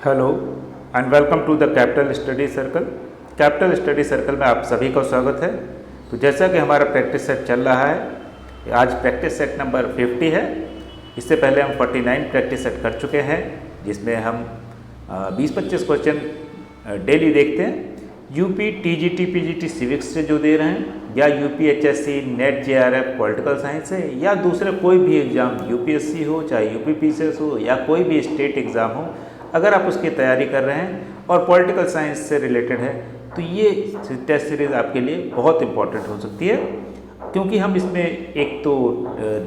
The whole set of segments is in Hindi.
Hello and welcome to the capital study circle. Capital study circle में आप सभी का स्वागत है। तो जैसा कि हमारा प्रैक्टिस सेट चल रहा है, आज प्रैक्टिस सेट नंबर 50 है। इससे पहले हम 49 प्रैक्टिस सेट कर चुके हैं, जिसमें हम 20-25 क्वेश्चन डेली देखते हैं। यूपी टीजीटी पीजीटी सिविक्स से जो दे रहे हैं, या UP HSC net JRF political science से, या दूसरे कोई भी एग्ज़ाम यूपीएससी हो, चाहे यूपी पीसीएस हो, या कोई भी स्टेट एग्ज़ाम हो, अगर आप उसकी तैयारी कर रहे हैं और पॉलिटिकल साइंस से रिलेटेड है, तो ये टेस्ट सीरीज़ आपके लिए बहुत इम्पॉर्टेंट हो सकती है। क्योंकि हम इसमें एक तो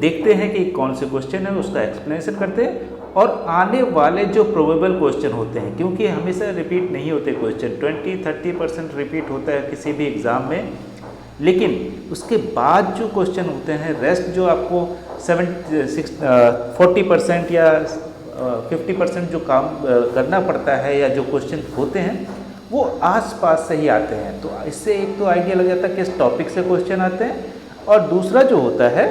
देखते हैं कि कौन से क्वेश्चन है, उसका एक्सप्लेनेशन करते हैं, और आने वाले जो प्रोबेबल क्वेश्चन होते हैं, क्योंकि हमेशा रिपीट नहीं होते क्वेश्चन, 20-30% रिपीट होता है किसी भी एग्ज़ाम में, लेकिन उसके बाद जो क्वेश्चन होते हैं, रेस्ट जो आपको 40% या 50% जो काम करना पड़ता है, या जो क्वेश्चन होते हैं, वो आसपास से ही आते हैं। तो इससे एक तो आइडिया लग जाता है किस टॉपिक से क्वेश्चन आते हैं, और दूसरा जो होता है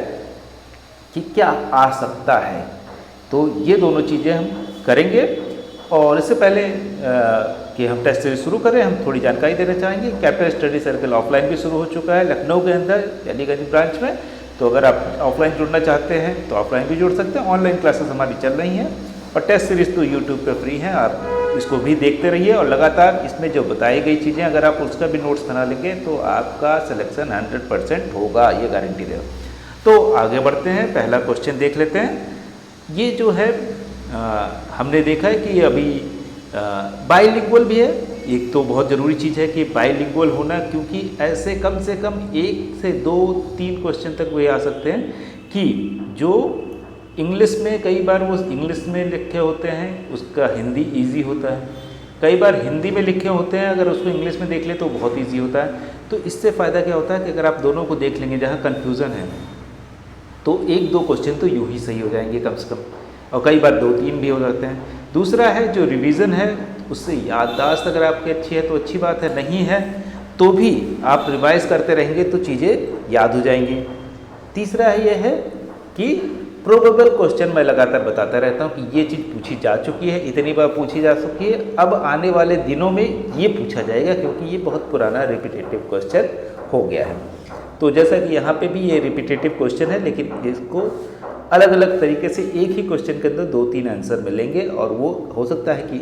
कि क्या आ सकता है। तो ये दोनों चीज़ें हम करेंगे। और इससे पहले कि हम टेस्ट सीरीज शुरू करें, हम थोड़ी जानकारी देना चाहेंगे। कैपिटल स्टडी सर्कल ऑफलाइन भी शुरू हो चुका है लखनऊ के अंदर, अलीगंज ब्रांच में। तो अगर आप ऑफलाइन जुड़ना चाहते हैं तो ऑफलाइन भी जुड़ सकते हैं। ऑनलाइन क्लासेस हमारी चल रही हैं, और टेस्ट सीरीज़ तो यूट्यूब पे फ्री है, आप इसको भी देखते रहिए। और लगातार इसमें जो बताई गई चीज़ें, अगर आप उसका भी नोट्स बना लेंगे तो आपका सिलेक्शन 100% होगा, ये गारंटी दे। तो आगे बढ़ते हैं, पहला क्वेश्चन देख लेते हैं। ये जो है हमने देखा है कि अभी बाइलिंगुअल भी है। एक तो बहुत ज़रूरी चीज़ है कि बाइलिंगुअल होना, क्योंकि ऐसे कम से कम 1 से 2-3 क्वेश्चन तक वो आ सकते हैं कि जो इंग्लिश में, कई बार वो इंग्लिश में लिखे होते हैं, उसका हिंदी इजी होता है। कई बार हिंदी में लिखे होते हैं, अगर उसको इंग्लिश में देख ले तो बहुत इजी होता है। तो इससे फ़ायदा क्या होता है कि अगर आप दोनों को देख लेंगे, जहाँ कन्फ्यूज़न है, तो 1-2 क्वेश्चन तो यूँ ही सही हो जाएंगे कम से कम, और कई बार 2-3 भी हो जाते हैं। दूसरा है जो रिवीजन है, उससे याददाश्त अगर आपकी अच्छी है तो अच्छी बात है, नहीं है तो भी आप रिवाइज करते रहेंगे तो चीज़ें याद हो जाएंगी। तीसरा है यह है कि प्रोबेबल क्वेश्चन मैं लगातार बताता रहता हूँ कि ये चीज़ पूछी जा चुकी है, इतनी बार पूछी जा चुकी है, अब आने वाले दिनों में ये पूछा जाएगा, क्योंकि ये बहुत पुराना रिपीटेटिव क्वेश्चन हो गया है। तो जैसा कि यहाँ पे भी ये रिपीटेटिव क्वेश्चन है, लेकिन इसको अलग अलग तरीके से एक ही क्वेश्चन के अंदर 2-3 आंसर मिलेंगे, और वो हो सकता है कि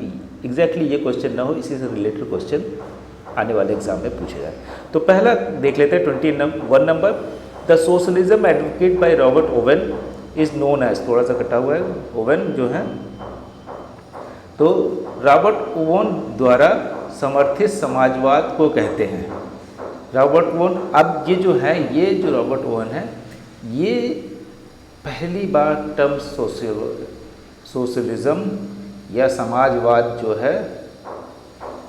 एग्जैक्टली ये क्वेश्चन ना हो, इसी से रिलेटेड क्वेश्चन आने वाले एग्जाम में पूछे जाए। तो पहला देख लेते हैं 21 number. The socialism advocate by Robert Owen is known as, थोड़ा सा कटा हुआ है, ओवेन जो है, तो रॉबर्ट ओवेन द्वारा समर्थित समाजवाद को कहते हैं। रॉबर्ट ओवेन, अब ये जो है, ये जो रॉबर्ट ओवेन है, ये पहली बार टर्म सोशलिज्म या समाजवाद जो है,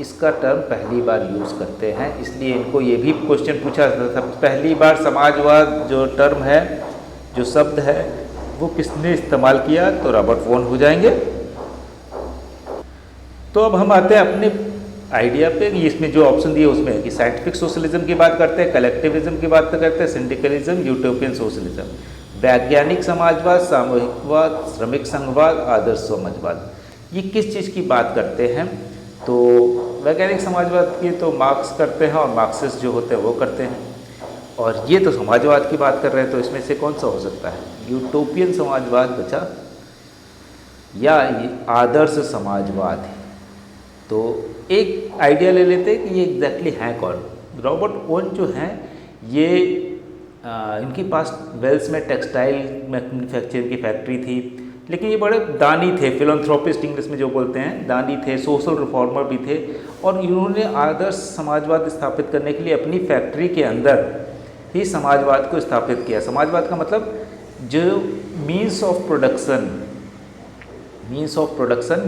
इसका टर्म पहली बार यूज़ करते हैं। इसलिए इनको ये भी क्वेश्चन पूछा जाता था, पहली बार समाजवाद जो टर्म है, जो शब्द है, वो किसने इस्तेमाल किया, तो रॉबर्ट ओवेन हो जाएंगे। तो अब हम आते हैं अपने आइडिया पे। इसमें जो ऑप्शन दिए उसमें है कि साइंटिफिक सोशलिज्म की बात करते हैं, कलेक्टिविज्म की बात करते हैं, सिंडिकलिज्म, यूटोपियन सोशलिज्म, वैज्ञानिक समाजवाद, सामूहिकवाद, श्रमिक संघवाद, आदर्श समाजवाद। ये किस चीज़ की बात करते हैं, तो वैज्ञानिक समाजवाद की तो मार्क्स करते हैं, और मार्क्सिस्ट जो होते हैं वो करते हैं, और ये तो समाजवाद की बात कर रहे हैं। तो इसमें से कौन सा हो सकता है, यूटोपियन समाजवाद बचा, या ये आदर्श समाजवाद है। तो एक आइडिया ले लेते हैं कि ये एग्जैक्टली है कौन। रॉबर्ट ओवेन जो हैं, ये इनके पास वेल्स में टेक्सटाइल मैन्युफैक्चरिंग की फैक्ट्री थी, लेकिन ये बड़े दानी थे, फिलैंथ्रोपिस्ट इंग्लिश में जो बोलते हैं, दानी थे, सोशल रिफॉर्मर भी थे, और इन्होंने आदर्श समाजवाद स्थापित करने के लिए अपनी फैक्ट्री के अंदर ही समाजवाद को स्थापित किया। समाजवाद का मतलब जो मीन्स ऑफ प्रोडक्शन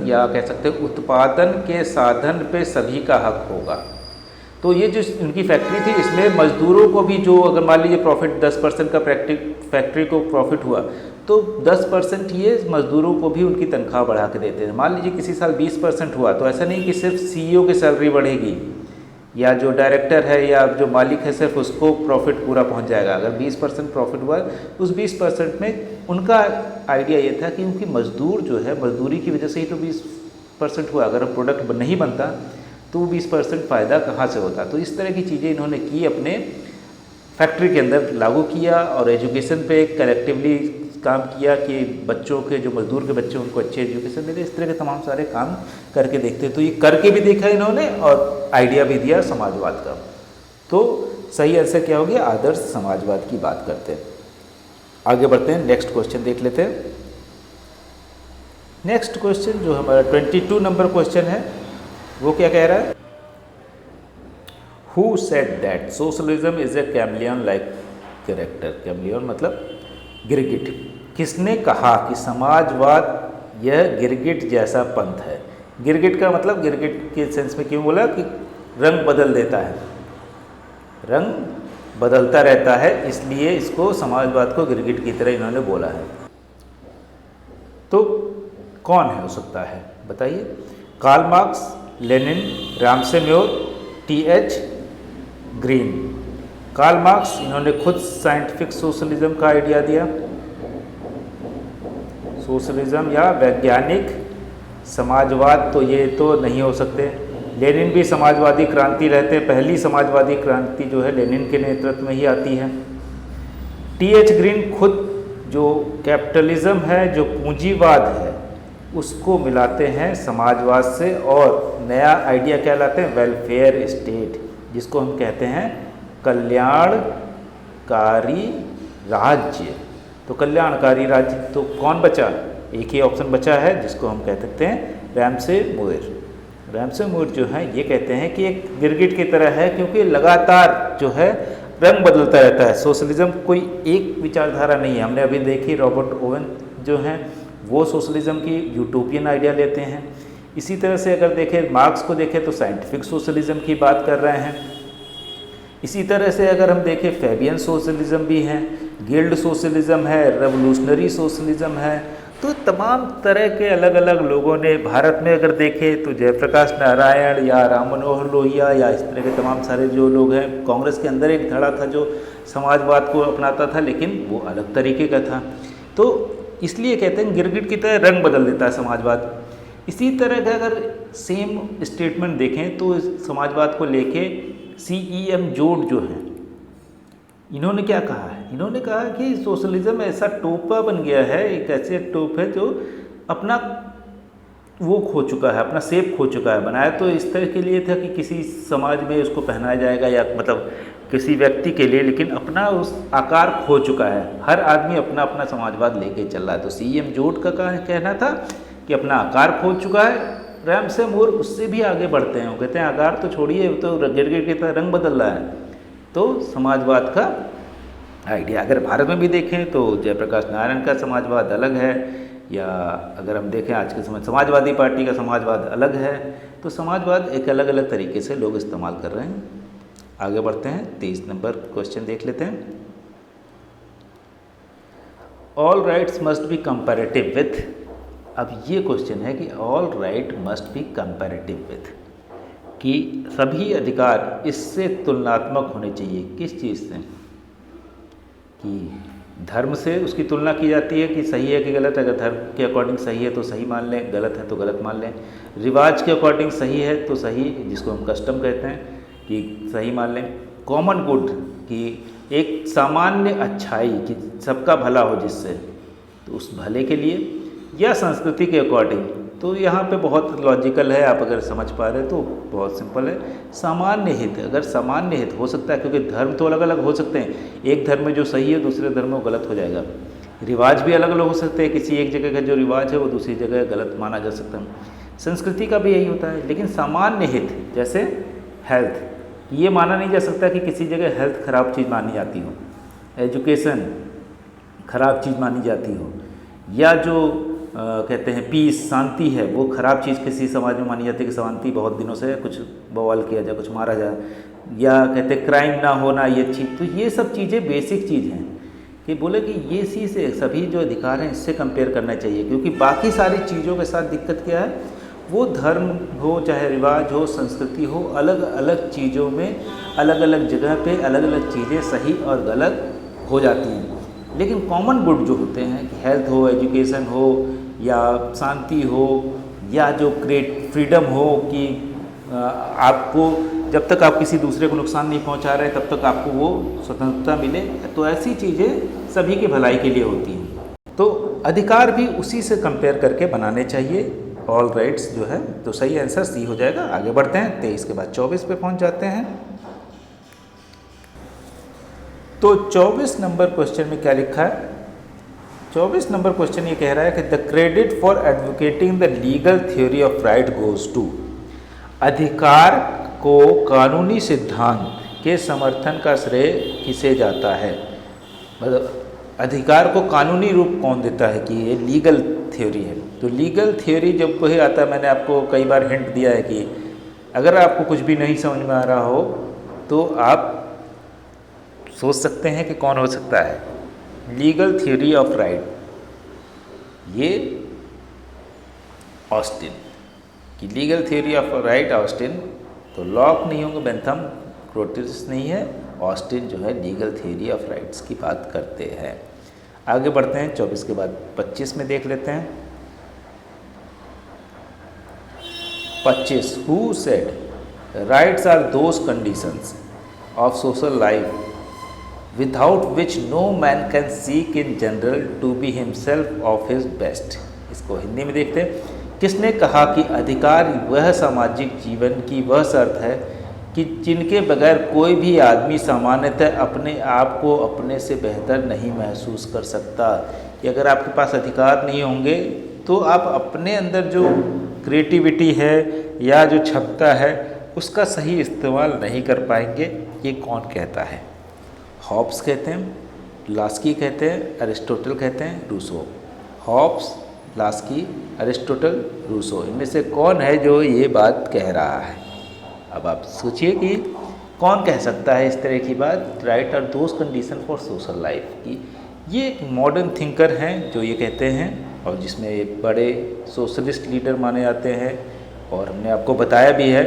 या कह सकते हैं उत्पादन के साधन पे सभी का हक होगा। तो ये जो उनकी फैक्ट्री थी, इसमें मजदूरों को भी, जो अगर मान लीजिए प्रॉफिट 10% का फैक्ट्री को प्रॉफिट हुआ, तो 10% ये मजदूरों को भी उनकी तनख्वाह बढ़ा के देते हैं। मान लीजिए किसी साल 20% हुआ, तो ऐसा नहीं कि सिर्फ सीईओ की सैलरी बढ़ेगी, या जो डायरेक्टर है या जो मालिक है सिर्फ उसको प्रॉफिट पूरा पहुंच जाएगा। अगर 20% प्रॉफिट हुआ, उस 20% में उनका आइडिया ये था कि उनकी मजदूर जो है, मजदूरी की वजह से ही तो 20% हुआ, अगर प्रोडक्ट नहीं बनता तो 20% फ़ायदा कहाँ से होता। तो इस तरह की चीज़ें इन्होंने की, अपने फैक्ट्री के अंदर लागू किया और एजुकेशन पे कलेक्टिवली काम किया कि बच्चों के, जो मजदूर के बच्चे, उनको अच्छे एजुकेशन मिले। इस तरह के तमाम सारे काम करके देखते। तो ये करके भी देखा इन्होंने और आइडिया भी दिया समाजवाद का। तो सही आंसर क्या हो गया, आदर्श समाजवाद की बात करते हैं। आगे बढ़ते हैं, नेक्स्ट क्वेश्चन देख लेते हैं। नेक्स्ट क्वेश्चन जो हमारा 22 नंबर क्वेश्चन है वो क्या कह रहा है, who said that socialism is a chameleon like character. Chameleon मतलब गिरगिट। किसने कहा कि समाजवाद यह गिरगिट जैसा पंथ है। गिरगिट का मतलब, गिरगिट के सेंस में क्यों बोला कि रंग बदल देता है, रंग बदलता रहता है, इसलिए इसको समाजवाद को गिरगिट की तरह इन्होंने बोला है। तो कौन है हो सकता है बताइए। Karl Marx, Lenin, Ramsay Muir, T H. Green. Karl Marx, इन्होंने खुद साइंटिफिक सोशलिज्म का आइडिया दिया, सोशलिज्म या वैज्ञानिक समाजवाद तो ये तो नहीं हो सकते। लेनिन भी समाजवादी क्रांति रहते हैं, पहली समाजवादी क्रांति जो है लेनिन के नेतृत्व में ही आती है। टी.एच. ग्रीन खुद जो कैपिटलिज्म है, जो पूंजीवाद है, उसको मिलाते हैं समाजवाद से और नया आइडिया क्या लाते हैं, वेलफेयर स्टेट, जिसको हम कहते हैं कल्याणकारी राज्य। तो कल्याणकारी राज्य, तो कौन बचा, एक ही ऑप्शन बचा है जिसको हम कह सकते हैं रामसे मूर। रामसे मूर जो है ये कहते हैं कि एक गिरगिट की तरह है, क्योंकि लगातार जो है रंग बदलता रहता है। सोशलिज्म कोई एक विचारधारा नहीं है। हमने अभी देखी रॉबर्ट ओवन जो हैं वो सोशलिज्म की यूटोपियन आइडिया लेते हैं। इसी तरह से अगर देखें, मार्क्स को देखें तो साइंटिफिक सोशलिज्म की बात कर रहे हैं। इसी तरह से अगर हम देखें, फैबियन सोशलिज्म भी है, गिल्ड सोशलिज्म है, रेवोल्यूशनरी सोशलिज्म है। तो तमाम तरह के अलग अलग लोगों ने भारत में अगर देखें तो जयप्रकाश नारायण या राम मनोहर लोहिया या इस तरह के तमाम सारे जो लोग हैं, कांग्रेस के अंदर एक धड़ा था जो समाजवाद को अपनाता था, लेकिन वो अलग तरीके का था। तो इसलिए कहते हैं गिरगिट की तरह रंग बदल देता है समाजवाद। इसी तरह का अगर सेम स्टेटमेंट देखें तो समाजवाद को लेके C.E.M. जोड जो है, इन्होंने क्या कहा है, इन्होंने कहा कि सोशलिज्म ऐसा टोपा बन गया है, एक ऐसे टोप है जो अपना वो खो चुका है, अपना शेप खो चुका है। बनाया तो इस तरह के लिए था कि किसी समाज में उसको पहनाया जाएगा या मतलब किसी व्यक्ति के लिए, लेकिन अपना उस आकार खो चुका है। हर आदमी अपना अपना समाजवाद लेके चल रहा है। तो C.E.M. जोड का कहना था कि अपना आकार खो चुका है। रामसे मूर उससे भी आगे बढ़ते हैं, वो कहते हैं आकार तो छोड़िए, तो गिरगिट की तरह रंग बदल रहा है। तो समाजवाद का आइडिया अगर भारत में भी देखें तो जयप्रकाश नारायण का समाजवाद अलग है, या अगर हम देखें आज के समय समाजवादी पार्टी का समाजवाद अलग है। तो समाजवाद एक अलग अलग तरीके से लोग इस्तेमाल कर रहे हैं। आगे बढ़ते हैं, 23 नंबर क्वेश्चन देख लेते हैं। All rights must be comparative with. अब ये क्वेश्चन है कि all right must be comparative with, कि सभी अधिकार इससे तुलनात्मक होने चाहिए। किस चीज़ से, कि धर्म से उसकी तुलना की जाती है कि सही है कि गलत है। अगर धर्म के अकॉर्डिंग सही है तो सही मान लें, गलत है तो गलत मान लें। रिवाज के अकॉर्डिंग सही है तो सही, जिसको हम कस्टम कहते हैं, कि सही मान लें। कॉमन गुड, कि एक सामान्य अच्छाई, कि सबका भला हो जिससे, तो उस भले के लिए। या संस्कृति के अकॉर्डिंग, तो यहाँ पे बहुत लॉजिकल है, आप अगर समझ पा रहे हैं तो बहुत सिंपल है। सामान्य हित, अगर सामान्य हित हो सकता है, क्योंकि धर्म तो अलग अलग हो सकते हैं, एक धर्म में जो सही है दूसरे धर्म में वो गलत हो जाएगा। रिवाज भी अलग अलग हो सकते हैं, किसी एक जगह का जो रिवाज है वो दूसरी जगह गलत माना जा सकता है। संस्कृति का भी यही होता है। लेकिन सामान्य हित जैसे हेल्थ, ये माना नहीं जा सकता कि किसी जगह हेल्थ खराब चीज़ मानी जाती हो, एजुकेशन खराब चीज़ मानी जाती हो, या जो कहते हैं पीस, शांति है, वो ख़राब चीज़ किसी समाज में मानी जाती है कि शांति बहुत दिनों से कुछ बवाल किया जाए, कुछ मारा जाए, या कहते हैं क्राइम ना होना ये चीज़। तो ये सब चीज़ें बेसिक चीज़ हैं कि बोले कि ये चीज़ से सभी जो अधिकार हैं इससे कंपेयर करना चाहिए। क्योंकि बाकी सारी चीज़ों के साथ दिक्कत क्या है, वो धर्म हो चाहे रिवाज हो संस्कृति हो, अलग अलग चीज़ों में अलग अलग जगह पे अलग अलग चीज़ें सही और गलत हो जाती हैं। लेकिन कॉमन गुड जो होते हैं कि हेल्थ हो, एजुकेशन हो या शांति हो, या जो क्रिएट फ्रीडम हो कि आपको जब तक आप किसी दूसरे को नुकसान नहीं पहुंचा रहे तब तक आपको वो स्वतंत्रता मिले, तो ऐसी चीज़ें सभी की भलाई के लिए होती हैं। तो अधिकार भी उसी से कंपेयर करके बनाने चाहिए, ऑल राइट्स जो है। तो सही आंसर सी हो जाएगा। आगे बढ़ते हैं, 23 के बाद 24 पे पहुंच जाते हैं। तो 24 नंबर क्वेश्चन में क्या लिखा है? 24 नंबर क्वेश्चन ये कह रहा है कि the credit for advocating the legal theory of right goes to. अधिकार को कानूनी सिद्धांत के समर्थन का श्रेय किसे जाता है? मतलब अधिकार को कानूनी रूप कौन देता है कि ये लीगल थ्योरी है। तो लीगल थ्योरी जब वही आता है, मैंने आपको कई बार हिंट दिया है कि अगर आपको कुछ भी नहीं समझ में आ रहा हो तो आप सोच सकते हैं कि कौन हो सकता है लीगल थ्योरी ऑफ राइट। ये ऑस्टिन की legal theory of right, Austin. तो लॉक नहीं होंगे, बेंथम, क्रोटिस नहीं है, ऑस्टिन जो है लीगल थ्योरी ऑफ राइट्स की बात करते हैं। आगे बढ़ते हैं, 24 के बाद 25 में देख लेते हैं। 25 who said rights are those conditions of social life without which no man can seek in general to be himself of his best. इसको हिंदी में देखते हैं। किसने कहा कि अधिकार वह सामाजिक जीवन की वह शर्त है कि जिनके बगैर कोई भी आदमी सामान्यतः अपने आप को अपने से बेहतर नहीं महसूस कर सकता। कि अगर आपके पास अधिकार नहीं होंगे तो आप अपने अंदर जो क्रिएटिविटी है या जो क्षमता है उसका सही इस्तेमाल नहीं कर पाएंगे। ये कौन कहता है? हॉब्स कहते हैं, लास्की कहते हैं, अरिस्टोटल कहते हैं, Rousseau. Hobbes, Laski, Aristotle, Rousseau, इनमें से कौन है जो ये बात कह रहा है? अब आप सोचिए कि कौन कह सकता है इस तरह की बात, right are those condition for social life की। ये एक मॉडर्न थिंकर हैं जो ये कहते हैं, और जिसमें एक बड़े सोशलिस्ट लीडर माने जाते हैं। और हमने आपको बताया भी है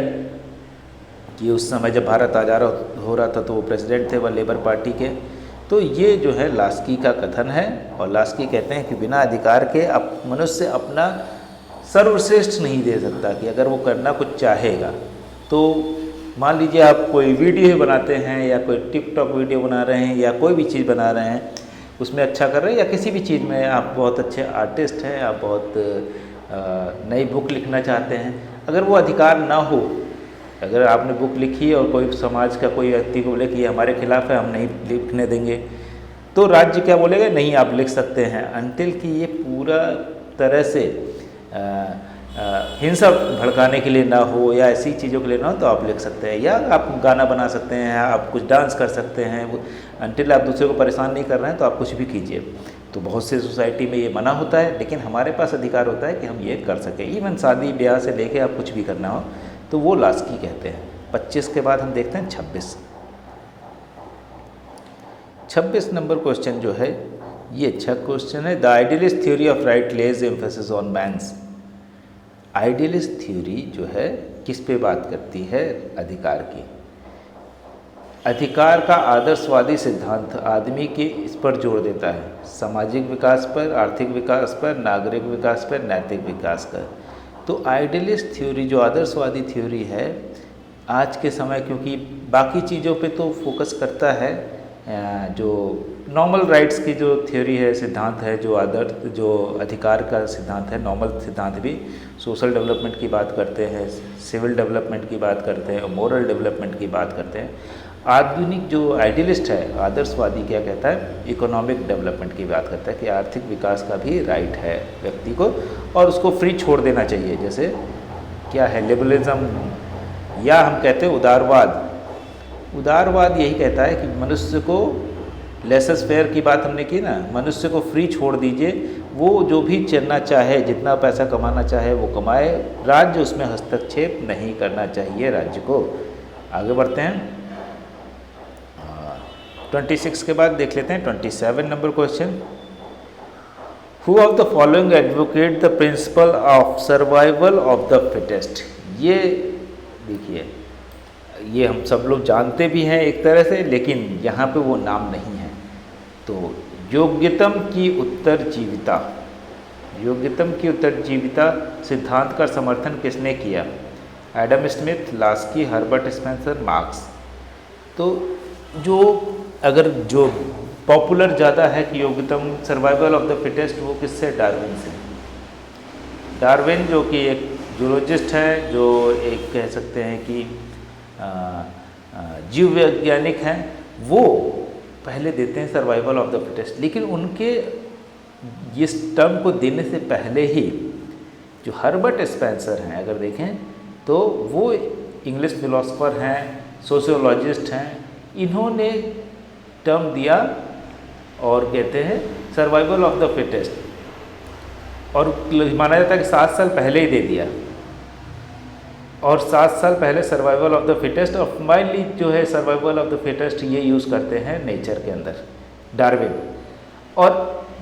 कि उस समय जब भारत आज़ाद हो रहा था तो वो प्रेसिडेंट थे वह लेबर पार्टी के। तो ये जो है लास्की का कथन है, और लास्की कहते हैं कि बिना अधिकार के मनुष्य अपना सर्वश्रेष्ठ नहीं दे सकता। कि अगर वो करना कुछ चाहेगा तो मान लीजिए आप कोई वीडियो बनाते हैं या कोई टिकटॉक वीडियो बना रहे हैं या कोई भी चीज़ बना रहे हैं, उसमें अच्छा कर रहे हैं, या किसी भी चीज़ में आप बहुत अच्छे आर्टिस्ट हैं, आप बहुत नई बुक लिखना चाहते हैं, अगर वो अधिकार ना हो, अगर आपने बुक लिखी और कोई समाज का कोई व्यक्ति को बोले कि ये हमारे खिलाफ है, हम नहीं लिखने देंगे, तो राज्य क्या बोलेगा? नहीं, आप लिख सकते हैं, अनटिल कि ये पूरा तरह से हिंसा भड़काने के लिए ना हो या ऐसी चीज़ों के लिए ना हो तो आप लिख सकते हैं। या आप गाना बना सकते हैं, आप कुछ डांस कर सकते हैं, अनटिल आप दूसरे को परेशान नहीं कर रहे हैं तो आप कुछ भी कीजिए। तो बहुत से सोसाइटी में ये मना होता है, लेकिन हमारे पास अधिकार होता है कि हम ये कर सकें। इवन शादी ब्याह से लेके आप कुछ भी करना हो तो वो लास्की कहते हैं। 25 के बाद हम देखते हैं 26। 26 नंबर क्वेश्चन जो है ये अच्छा क्वेश्चन है। The idealist theory of right lays emphasis on man's. Idealist theory जो है किस पे बात करती है? अधिकार की। अधिकार का आदर्शवादी सिद्धांत आदमी के इस पर जोर देता है, सामाजिक विकास पर, आर्थिक विकास पर, नागरिक विकास पर, नैतिक विकास पर। तो आइडियलिस्ट थ्योरी जो आदर्शवादी थ्योरी है आज के समय, क्योंकि बाकी चीज़ों पे तो फोकस करता है, जो नॉर्मल राइट्स की जो थ्योरी है, सिद्धांत है, जो अधिकार का सिद्धांत है, नॉर्मल सिद्धांत भी सोशल डेवलपमेंट की बात करते हैं, सिविल डेवलपमेंट की बात करते हैं, मोरल डेवलपमेंट की बात करते हैं। आधुनिक जो आइडियलिस्ट है, आदर्शवादी, क्या कहता है? इकोनॉमिक डेवलपमेंट की बात करता है कि आर्थिक विकास का भी राइट है व्यक्ति को और उसको फ्री छोड़ देना चाहिए। जैसे क्या है? लिबरलिज्म, या हम कहते हैं उदारवाद। उदारवाद यही कहता है कि मनुष्य को, लेसस फेयर की बात हमने की ना, मनुष्य को फ्री छोड़ दीजिए, वो जो भी चलना चाहे, जितना पैसा कमाना चाहे वो कमाए, राज्य उसमें हस्तक्षेप नहीं करना चाहिए राज्य को। आगे बढ़ते हैं, 26 के बाद देख लेते हैं 27 number question. Who of the following advocate the principle of survival of the fittest. ये देखिए, ये हम सब लोग जानते भी हैं एक तरह से, लेकिन यहाँ पे वो नाम नहीं है। तो योग्यतम की उत्तरजीविता, योग्यतम की उत्तरजीविता सिद्धांत का समर्थन किसने किया? Adam Smith, Laski, Herbert Spencer, marks. तो जो पॉपुलर ज़्यादा है कि योग्यतम सर्वाइवल ऑफ द फिटेस्ट, वो किससे? डार्विन से। डार्विन जो कि एक जूलॉजिस्ट है, जो एक कह सकते हैं कि जीव वैज्ञानिक हैं, वो पहले देते हैं सर्वाइवल ऑफ द फिटेस्ट। लेकिन उनके इस टर्म को देने से पहले ही जो हर्बर्ट स्पेंसर हैं, अगर देखें तो वो इंग्लिश फिलोसोफर हैं, सोशियोलॉजिस्ट हैं, इन्होंने टर्म दिया और कहते हैं सर्वाइवल ऑफ द फिटेस्ट, और माना जाता है कि 7 साल पहले ही दे दिया, और 7 साल पहले सर्वाइवल ऑफ द फिटेस्ट, और फाइनली जो है सर्वाइवल ऑफ द फिटेस्ट ये यूज़ करते हैं नेचर के अंदर, डार्विन। और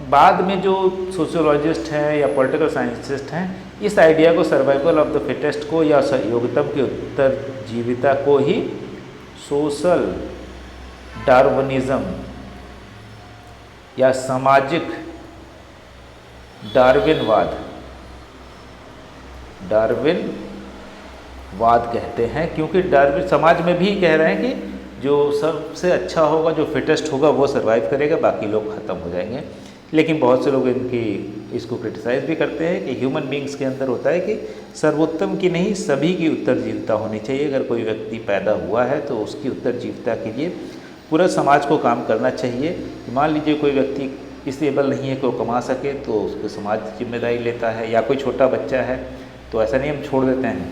बाद में जो सोशियोलॉजिस्ट हैं या पॉलिटिकल साइंटिस्ट हैं, इस आइडिया को सर्वाइवल ऑफ द फिटेस्ट को या योग्यतम की उत्तरजीविता को ही सोशल डार्विनिज्म या सामाजिक डार्विनवाद कहते हैं। क्योंकि डार्विन समाज में भी कह रहे हैं कि जो सबसे अच्छा होगा, जो फिटेस्ट होगा, वो सर्वाइव करेगा, बाकी लोग ख़त्म हो जाएंगे। लेकिन बहुत से लोग इसको क्रिटिसाइज़ भी करते हैं कि ह्यूमन बींग्स के अंदर होता है कि सर्वोत्तम की नहीं, सभी की उत्तरजीविता होनी चाहिए। अगर कोई व्यक्ति पैदा हुआ है तो उसकी उत्तरजीविता के लिए पूरा समाज को काम करना चाहिए। मान लीजिए कोई व्यक्ति इस एबल नहीं है कि वो कमा सके, तो उसको समाज जिम्मेदारी लेता है, या कोई छोटा बच्चा है तो ऐसा नहीं हम छोड़ देते हैं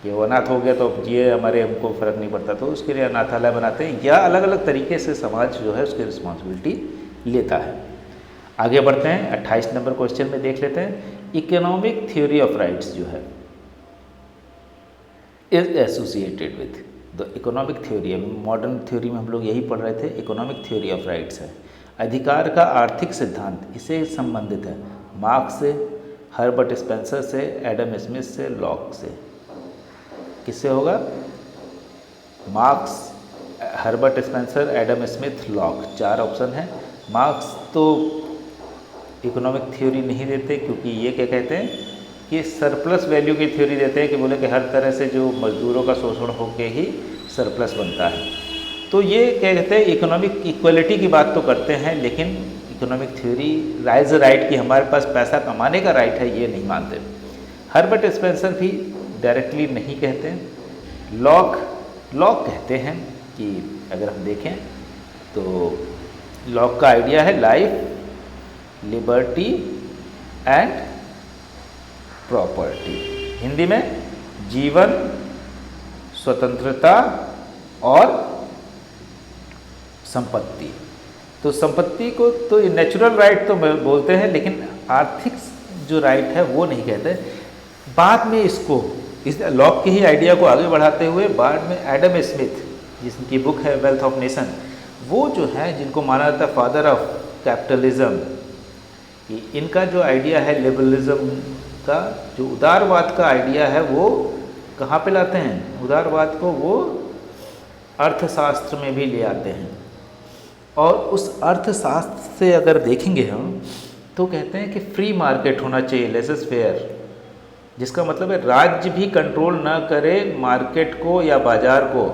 कि वो अनाथ हो गया तो ये हमारे हमको फ़र्क नहीं पड़ता, तो उसके लिए अनाथालय बनाते हैं, या अलग अलग तरीके से समाज जो है उसकी रिस्पॉन्सिबिलिटी लेता है। आगे बढ़ते हैं, 28 नंबर क्वेश्चन में देख लेते हैं। इकोनॉमिक थ्योरी ऑफ राइट्स जो है is associated with the economic theory. Modern theory में हम लोग यही पढ़ रहे थे, इकोनॉमिक थ्योरी ऑफ राइट्स है। अधिकार का आर्थिक सिद्धांत इससे संबंधित है, मार्क्स से, हर्बर्ट स्पेंसर से, एडम स्मिथ से, लॉक से। किससे होगा? Marks, Herbert Spencer, Adam Smith, lock, 4 option है। मार्क्स तो इकोनॉमिक थ्योरी नहीं देते, क्योंकि ये क्या कहते हैं कि सरप्लस वैल्यू की थ्योरी देते हैं, कि बोले कि हर तरह से जो मजदूरों का शोषण होके ही सरप्लस बनता है। तो ये क्या कहते हैं, इकोनॉमिक इक्वलिटी की बात तो करते हैं, लेकिन इकोनॉमिक थ्योरी राइज राइट कि हमारे पास पैसा कमाने का राइट है, ये नहीं मानते। हर्बर्ट स्पेंसर भी डायरेक्टली नहीं कहते। लॉक कहते हैं कि अगर हम देखें तो लॉक का आइडिया है life, liberty and property. Hindi में जीवन, स्वतंत्रता और संपत्ति। तो संपत्ति को तो नेचुरल राइट तो बोलते हैं, लेकिन आर्थिक जो राइट है वो नहीं कहते। बाद में इसको इस लॉक के ही आइडिया को आगे बढ़ाते हुए बाद में एडम स्मिथ, जिनकी बुक है वेल्थ ऑफ नेशन, वो जो है जिनको माना जाता है फादर ऑफ कैपिटलिज्म, कि इनका जो आइडिया है लिबरलिज्म का, जो उदारवाद का आइडिया है, वो कहाँ पे लाते हैं? उदारवाद को वो अर्थशास्त्र में भी ले आते हैं। और उस अर्थशास्त्र से अगर देखेंगे हम तो कहते हैं कि फ्री मार्केट होना चाहिए, लेसेस फेयर, जिसका मतलब है राज्य भी कंट्रोल ना करे मार्केट को या बाज़ार को,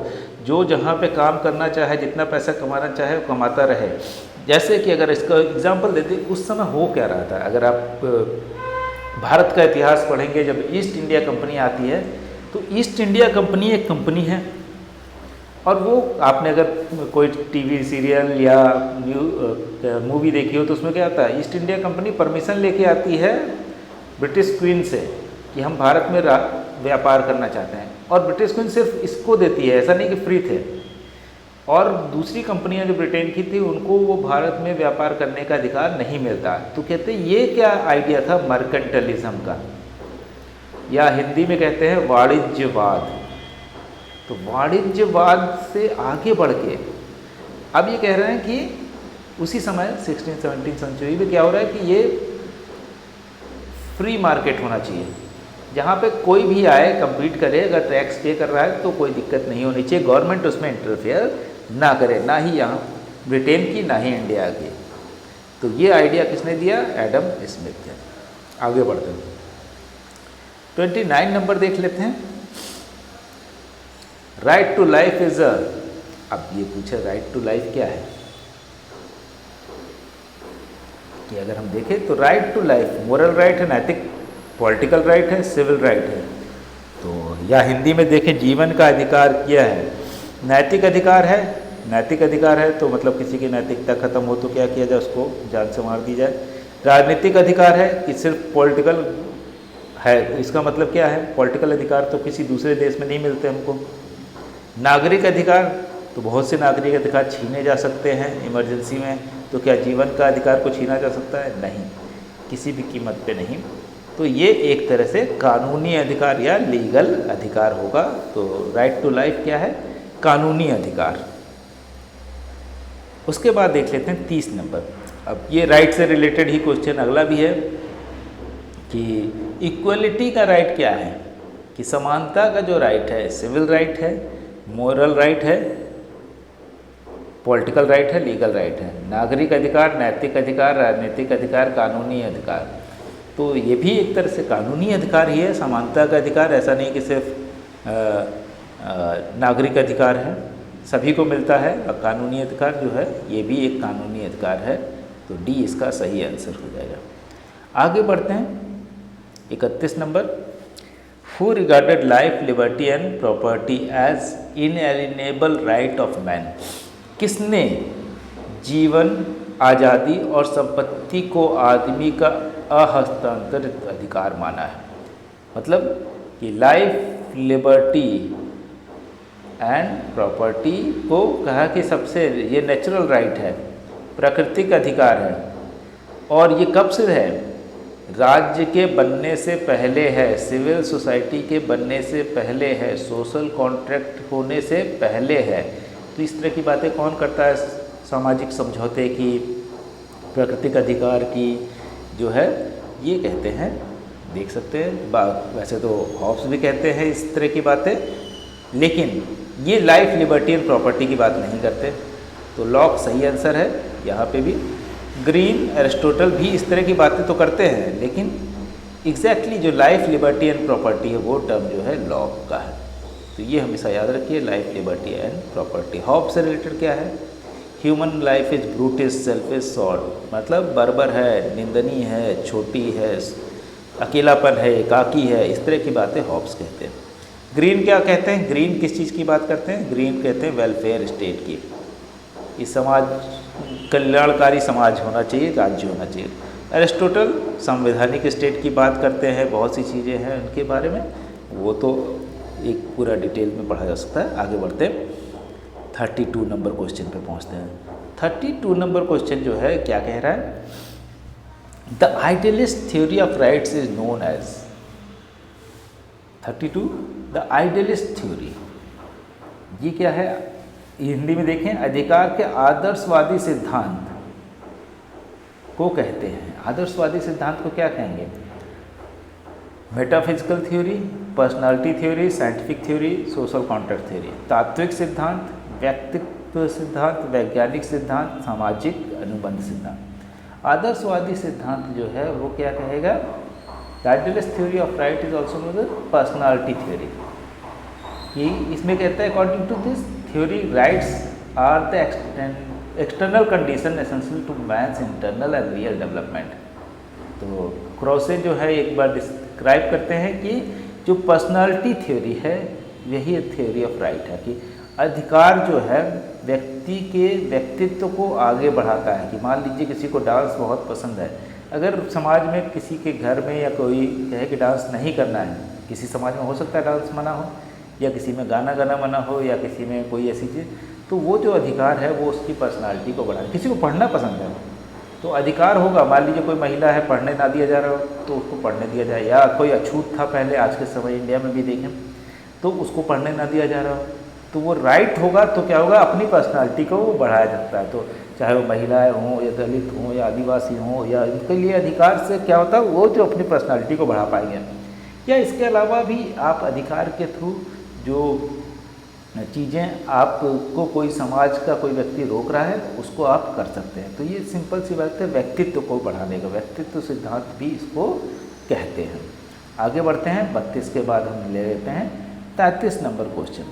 जो जहाँ पे काम करना चाहे, जितना पैसा कमाना चाहे वो कमाता रहे। जैसे कि अगर इसका एग्जांपल देते, उस समय हो क्या रहा था, अगर आप भारत का इतिहास पढ़ेंगे, जब ईस्ट इंडिया कंपनी आती है तो ईस्ट इंडिया कंपनी एक कंपनी है, और वो आपने अगर कोई टीवी सीरियल या मूवी देखी हो तो उसमें क्या आता है, ईस्ट इंडिया कंपनी परमिशन लेके आती है ब्रिटिश क्वीन से कि हम भारत में व्यापार करना चाहते हैं, और ब्रिटिश क्वीन सिर्फ इसको देती है, ऐसा नहीं कि फ्री थे। और दूसरी कंपनियां जो ब्रिटेन की थी उनको वो भारत में व्यापार करने का अधिकार नहीं मिलता। तो कहते हैं ये क्या आइडिया था मर्केंटलिज्म का, या हिंदी में कहते हैं वाणिज्यवाद। तो वाणिज्यवाद से आगे बढ़ के अब ये कह रहे हैं कि उसी समय 16-17 सेंचुरी में क्या हो रहा है कि ये फ्री मार्केट होना चाहिए, जहाँ पे कोई भी आए कम्पीट करे, अगर टैक्स पे कर रहा है तो कोई दिक्कत नहीं होनी चाहिए, गवर्नमेंट उसमें इंटरफेयर ना करे, ना ही यहाँ ब्रिटेन की ना ही इंडिया की। तो ये आइडिया किसने दिया? एडम स्मिथ ने। आगे बढ़ते हैं। 29 नंबर देख लेते हैं। Right to life is a, अब ये पूछे राइट टू लाइफ क्या है, कि अगर हम देखें तो right to life moral right है, नैतिक पॉलिटिकल राइट है, सिविल राइट है। तो या हिंदी में देखें जीवन का अधिकार क्या है, नैतिक अधिकार है। नैतिक अधिकार है तो मतलब किसी की नैतिकता खत्म हो तो क्या किया जाए, उसको जान से मार दी जाए। राजनीतिक अधिकार है कि सिर्फ पॉलिटिकल है, इसका मतलब क्या है, पॉलिटिकल अधिकार तो किसी दूसरे देश में नहीं मिलते हमको। नागरिक अधिकार तो बहुत से नागरिक अधिकार छीने जा सकते हैं इमरजेंसी में, तो क्या जीवन का अधिकार को छीना जा सकता है? नहीं, किसी भी कीमत पे नहीं। तो ये एक तरह से कानूनी अधिकार या लीगल अधिकार होगा। तो राइट टू लाइफ क्या है, कानूनी अधिकार। उसके बाद देख लेते हैं 30 नंबर। अब ये राइट से रिलेटेड ही क्वेश्चन अगला भी है कि इक्वलिटी का राइट क्या है, कि समानता का जो राइट है, सिविल राइट है, मोरल राइट है, पॉलिटिकल राइट है, लीगल राइट है। नागरिक अधिकार, नैतिक अधिकार, राजनीतिक अधिकार, कानूनी अधिकार। तो ये भी एक तरह से कानूनी अधिकार ही है, समानता का अधिकार। ऐसा नहीं कि सिर्फ नागरिक अधिकार है, सभी को मिलता है। और कानूनी अधिकार जो है ये भी एक कानूनी अधिकार है। तो डी इसका सही आंसर हो जाएगा। आगे बढ़ते हैं 31 number. Who regarded life, liberty and property as inalienable right of man. किसने जीवन, आज़ादी और संपत्ति को आदमी का अहस्तांतरित अधिकार माना है। मतलब कि लाइफ, लिबर्टी एंड प्रॉपर्टी को कहा कि सबसे ये नेचुरल राइट है, प्राकृतिक अधिकार है। और ये कब से है? राज्य के बनने से पहले है, सिविल सोसाइटी के बनने से पहले है, सोशल कॉन्ट्रैक्ट होने से पहले है। तो इस तरह की बातें कौन करता है? सामाजिक समझौते की, प्राकृतिक अधिकार की जो है ये कहते हैं, देख सकते हैं। वैसे तो हॉब्स भी कहते हैं इस तरह की बातें, लेकिन ये लाइफ, लिबर्टी एंड प्रॉपर्टी की बात नहीं करते। तो लॉक सही आंसर है यहाँ पे भी। ग्रीन, एरिस्टोटल भी इस तरह की बातें तो करते हैं, लेकिन एग्जैक्टली जो लाइफ, लिबर्टी एंड प्रॉपर्टी है वो टर्म जो है लॉक का है। तो ये हमेशा याद रखिए, life, liberty and property. Hobbes से रिलेटेड क्या है? Human life is brutish, selfish, short. मतलब बर्बर है, निंदनीय है, छोटी है, अकेलापन है, एकाकी है, इस तरह की बातें हॉब्स कहते हैं। ग्रीन क्या कहते हैं? ग्रीन किस चीज़ की बात करते हैं? ग्रीन कहते हैं वेलफेयर स्टेट की। इस समाज कल्याणकारी समाज होना चाहिए, राज्य होना चाहिए। एरिस्टोटल संवैधानिक स्टेट की बात करते हैं, बहुत सी चीज़ें हैं उनके बारे में, वो तो एक पूरा डिटेल में पढ़ा जा सकता है। आगे बढ़ते हैं 32 नंबर क्वेश्चन पे पहुंचते हैं। 32 नंबर क्वेश्चन जो है क्या कह रहा है? The idealist theory of rights is known as. 32 the idealist theory, ये क्या है? हिंदी में देखें, अधिकार के आदर्शवादी सिद्धांत को कहते हैं। आदर्शवादी सिद्धांत को क्या कहेंगे? Metaphysical theory, personality theory, scientific theory, social contract theory. तात्विक सिद्धांत, व्यक्तित्व सिद्धांत, वैज्ञानिक सिद्धांत, सामाजिक अनुबंध सिद्धांत। आदर्शवादी सिद्धांत जो है वो क्या कहेगा? The idealist theory of right is also known as personality theory. ये इसमें कहता है according to this theory rights are the external condition essential to man's internal and real development. तो क्रॉसे जो है एक बार डिस्क्राइब करते हैं कि जो पर्सनालिटी थ्योरी है यही थ्योरी ऑफ राइट है, कि अधिकार जो है व्यक्ति के व्यक्तित्व को आगे बढ़ाता है। कि मान लीजिए किसी को डांस बहुत पसंद है, अगर समाज में किसी के घर में या कोई कहे कि डांस नहीं करना है, किसी समाज में हो सकता है डांस मना हो, या किसी में गाना गाना मना हो, या किसी में कोई ऐसी चीज़, तो वो जो अधिकार है वो उसकी पर्सनालिटी को बढ़ाए। किसी को पढ़ना पसंद है तो अधिकार होगा, मान लीजिए कोई महिला है पढ़ने ना दिया जा रहा हो तो उसको पढ़ने दिया जाए, या कोई अछूत था पहले, आज के समय इंडिया में भी देखें तो उसको पढ़ने ना दिया जा रहा हो, तो वो राइट होगा तो क्या होगा, अपनी पर्सनालिटी को वो बढ़ाया जाता है। तो चाहे वो महिलाएं हों या दलित हों या आदिवासी हों, या उनके लिए अधिकार से क्या होता है, वो जो अपनी पर्सनालिटी को बढ़ा पाएंगे। या इसके अलावा भी आप अधिकार के थ्रू जो चीज़ें आपको कोई समाज का कोई व्यक्ति रोक रहा है उसको आप कर सकते हैं। तो ये सिंपल सी बात है, व्यक्तित्व को बढ़ाने का व्यक्तित्व सिद्धांत भी इसको कहते हैं। आगे बढ़ते हैं। 32 के बाद हम ले लेते हैं 33 नंबर क्वेश्चन।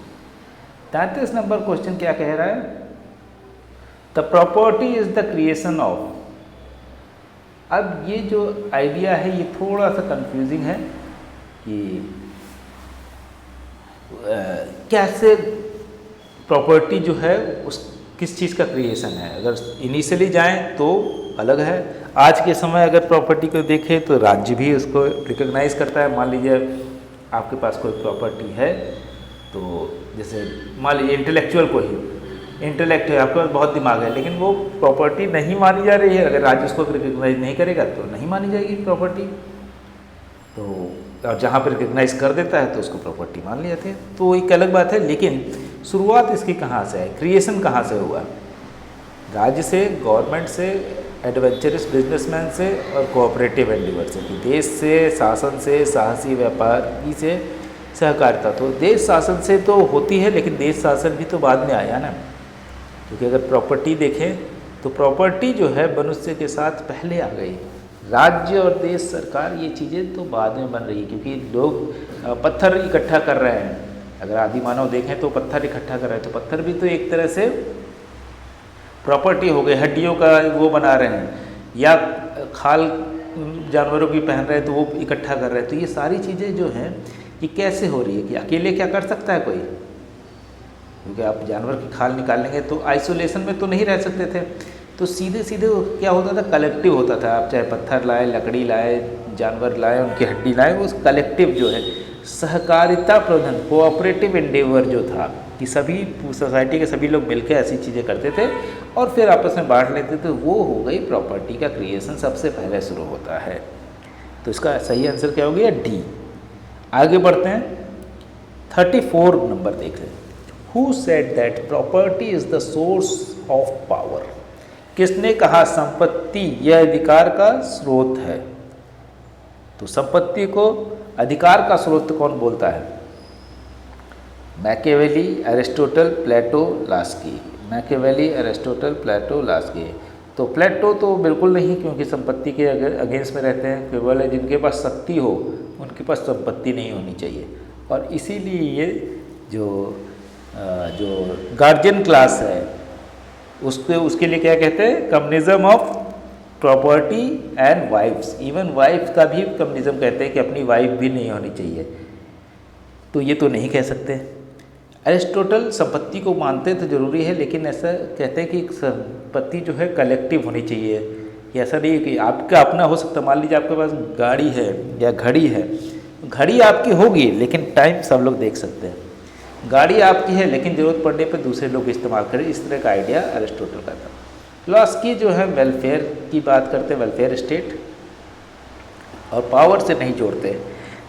33 नंबर क्वेश्चन क्या कह रहा है? The property is the creation of. अब ये जो आइडिया है ये थोड़ा सा कंफ्यूजिंग है कि कैसे प्रॉपर्टी जो है उस किस चीज़ का क्रिएशन है। अगर इनिशियली जाएं तो अलग है। आज के समय अगर प्रॉपर्टी को देखें तो राज्य भी उसको रिकॉग्नाइज करता है। मान लीजिए आपके पास कोई प्रॉपर्टी है, तो जैसे मान लीजिए इंटेलेक्चुअल को ही इंटेलेक्ट है, आपके पास बहुत दिमाग है, लेकिन वो प्रॉपर्टी नहीं मानी जा रही है। अगर राज्य उसको रिकॉग्नाइज नहीं करेगा तो नहीं मानी जाएगी प्रॉपर्टी। तो और जहाँ पर रिकॉग्नाइज कर देता है तो उसको प्रॉपर्टी मान ली जाती है। तो एक अलग बात है, लेकिन शुरुआत इसकी कहाँ से है, क्रिएशन कहाँ से हुआ? राज्य से, गवर्नमेंट से, एडवेंचरस बिजनेसमैन से और कोऑपरेटिव एंडिवर से, कि देश से, शासन से, साहसी व्यापारी से, सहकारिता। तो देश शासन से तो होती है, लेकिन देश शासन भी तो बाद में आया ना। क्योंकि अगर प्रॉपर्टी देखें तो प्रॉपर्टी जो है मनुष्य के साथ पहले आ गई। राज्य और देश सरकार ये चीज़ें तो बाद में बन रही है, क्योंकि लोग पत्थर इकट्ठा कर रहे हैं। अगर आदि मानव देखें तो पत्थर इकट्ठा कर रहे हैं, तो पत्थर भी तो एक तरह से प्रॉपर्टी हो गई। हड्डियों का वो बना रहे हैं, या खाल जानवरों की पहन रहे हैं तो वो इकट्ठा कर रहे हैं। तो ये सारी चीज़ें जो हैं ये कैसे हो रही है कि अकेले क्या कर सकता है कोई? क्योंकि आप जानवर की खाल निकालेंगे तो आइसोलेशन में तो नहीं रह सकते थे। तो सीधे सीधे क्या होता था, कलेक्टिव होता था। आप चाहे पत्थर लाए, लकड़ी लाए, जानवर लाए, उनकी हड्डी लाए, वो कलेक्टिव जो है सहकारिता प्रबंधन, कोऑपरेटिव एंडेवर जो था कि सभी सोसाइटी के सभी लोग मिलकर ऐसी चीज़ें करते थे और फिर आपस में बांट लेते थे, वो हो गई प्रॉपर्टी का क्रिएशन। सबसे पहले शुरू होता है। तो इसका सही आंसर क्या हो गया? डी। आगे बढ़ते हैं। 34 नंबर देख लें। Who said that property is the source of power? किसने कहा संपत्ति यह अधिकार का स्रोत है? तो संपत्ति को अधिकार का स्रोत कौन बोलता है? मैकियावेली, अरिस्टोटल, प्लेटो, लास्की। मैकियावेली, अरिस्टोटल, प्लेटो, लास्की। तो प्लेटो तो बिल्कुल नहीं, क्योंकि संपत्ति के अगेंस्ट में रहते हैं। केवल जिनके पास शक्ति हो उनके पास संपत्ति नहीं होनी चाहिए। और इसीलिए ये जो गार्जियन क्लास है उसके लिए क्या कहते हैं? Communism of property and wifes. Even wife का भी कम्युनिज्म कहते हैं कि अपनी वाइफ भी नहीं होनी चाहिए। तो ये तो नहीं कह सकते। अरिस्टोटल संपत्ति को मानते तो जरूरी है, लेकिन ऐसा कहते हैं कि संपत्ति जो है कलेक्टिव होनी चाहिए। ये ऐसा नहीं है कि आपका अपना हो सकता। मान लीजिए आपके पास गाड़ी है या घड़ी है, घड़ी आपकी होगी लेकिन टाइम सब लोग देख सकते हैं। गाड़ी आपकी है लेकिन ज़रूरत पड़ने पर दूसरे लोग इस्तेमाल करें। इस तरह का आइडिया अरिस्टोटल का था। लास्की जो है वेलफेयर की बात करते हैं, वेलफेयर स्टेट, और पावर से नहीं जोड़ते।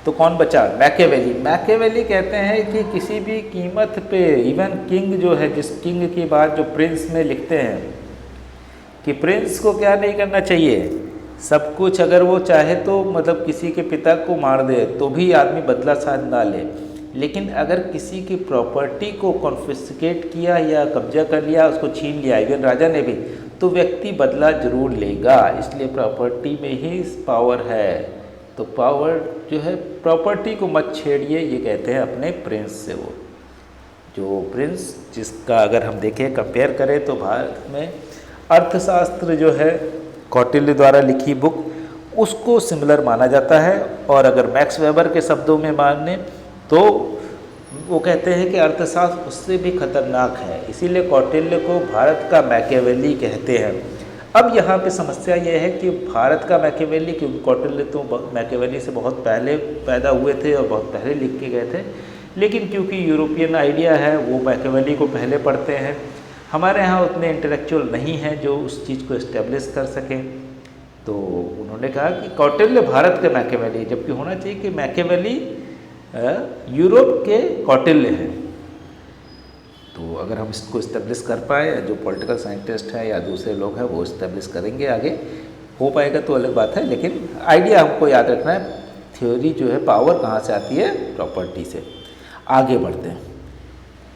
तो कौन बचा? मैकियावेली। मैकियावेली कहते हैं कि किसी भी कीमत पे, इवन किंग जो है, जिस किंग की बात जो प्रिंस में लिखते हैं कि प्रिंस को क्या नहीं करना चाहिए, सब कुछ अगर वो चाहे तो मतलब किसी के पिता को मार दे तो भी आदमी बदला साथ ना ले, लेकिन अगर किसी की प्रॉपर्टी को कॉन्फिस्केट किया या कब्जा कर लिया, उसको छीन लिया, इवन राजा ने भी, तो व्यक्ति बदला जरूर लेगा। इसलिए प्रॉपर्टी में ही पावर है। तो पावर जो है, प्रॉपर्टी को मत छेड़िए, ये कहते हैं अपने प्रिंस से। वो जो प्रिंस जिसका अगर हम देखें कंपेयर करें तो भारत में अर्थशास्त्र जो है कौटिल्य द्वारा लिखी बुक, उसको सिमिलर माना जाता है। और अगर मैक्स वेबर के शब्दों में माने तो वो कहते हैं कि अर्थशास्त्र उससे भी खतरनाक है। इसीलिए कौटिल्य को भारत का मैकियावेली कहते हैं। अब यहाँ पे समस्या ये है कि भारत का मैकियावेली, क्योंकि कौटिल्य तो मैकियावेली से बहुत पहले पैदा हुए थे और बहुत पहले लिख के गए थे, लेकिन क्योंकि यूरोपियन आइडिया है वो मैकियावेली को पहले पढ़ते हैं। हमारे यहाँ उतने इंटेलेक्चुअल नहीं हैं जो उस चीज़ को इस्टेब्लिश कर सकें। तो उन्होंने कहा कि कौटिल्य भारत के मैकियावेली, जबकि होना चाहिए कि मैकियावेली यूरोप के कौटिल्य हैं। तो अगर हम इसको इस्टेब्लिश कर पाए, जो पॉलिटिकल साइंटिस्ट हैं या दूसरे लोग हैं वो इस्टेब्लिश करेंगे, आगे हो पाएगा तो अलग बात है। लेकिन आइडिया हमको याद रखना है, थ्योरी जो है पावर कहाँ से आती है? प्रॉपर्टी से। आगे बढ़ते हैं।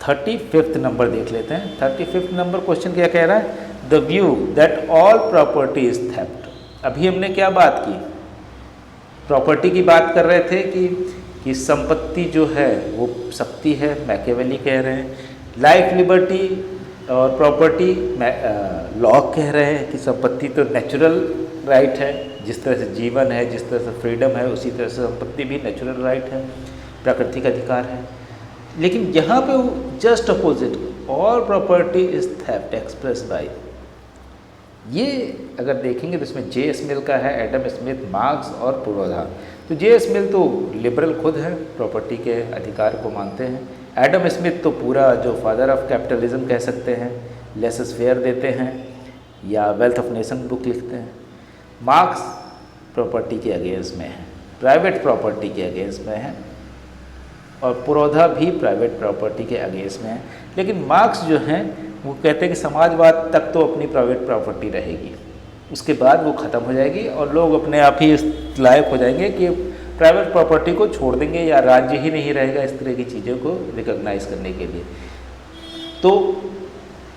35 नंबर देख लेते हैं। 35 नंबर क्वेश्चन क्या कह रहा है? The view that all property is theft. अभी हमने क्या बात की प्रॉपर्टी की बात कर रहे थे कि संपत्ति जो है वो शक्ति है, मैकियावेली कह रहे हैं। लाइफ, लिबर्टी और प्रॉपर्टी लॉक कह रहे हैं कि संपत्ति तो नेचुरल राइट है, जिस तरह से जीवन है, जिस तरह से फ्रीडम है, उसी तरह से संपत्ति भी नेचुरल राइट है, प्राकृतिक अधिकार है। लेकिन यहाँ पे वो just opposite, all property is theft express bye, ये अगर देखेंगे तो इसमें जे एस मिल का है, एडम स्मिथ, मार्क्स और पुरोधा। तो जे एस मिल तो लिबरल खुद है, प्रॉपर्टी के अधिकार को मानते हैं। एडम स्मिथ तो पूरा जो फादर ऑफ कैपिटलिज्म कह सकते हैं, लेसेस फेयर देते हैं या वेल्थ ऑफ नेशन बुक लिखते हैं। मार्क्स प्रॉपर्टी के अगेंस्ट में है, प्राइवेट प्रॉपर्टी के अगेंस्ट में है, और पुरोधा भी प्राइवेट प्रॉपर्टी के अगेंस्ट में है। लेकिन मार्क्स जो हैं वो कहते हैं कि समाजवाद तक तो अपनी प्राइवेट प्रॉपर्टी रहेगी, उसके बाद वो ख़त्म हो जाएगी और लोग अपने आप ही इस लायक हो जाएंगे कि प्राइवेट प्रॉपर्टी को छोड़ देंगे या राज्य ही नहीं रहेगा इस तरह की चीज़ों को रिकॉग्नाइज करने के लिए। तो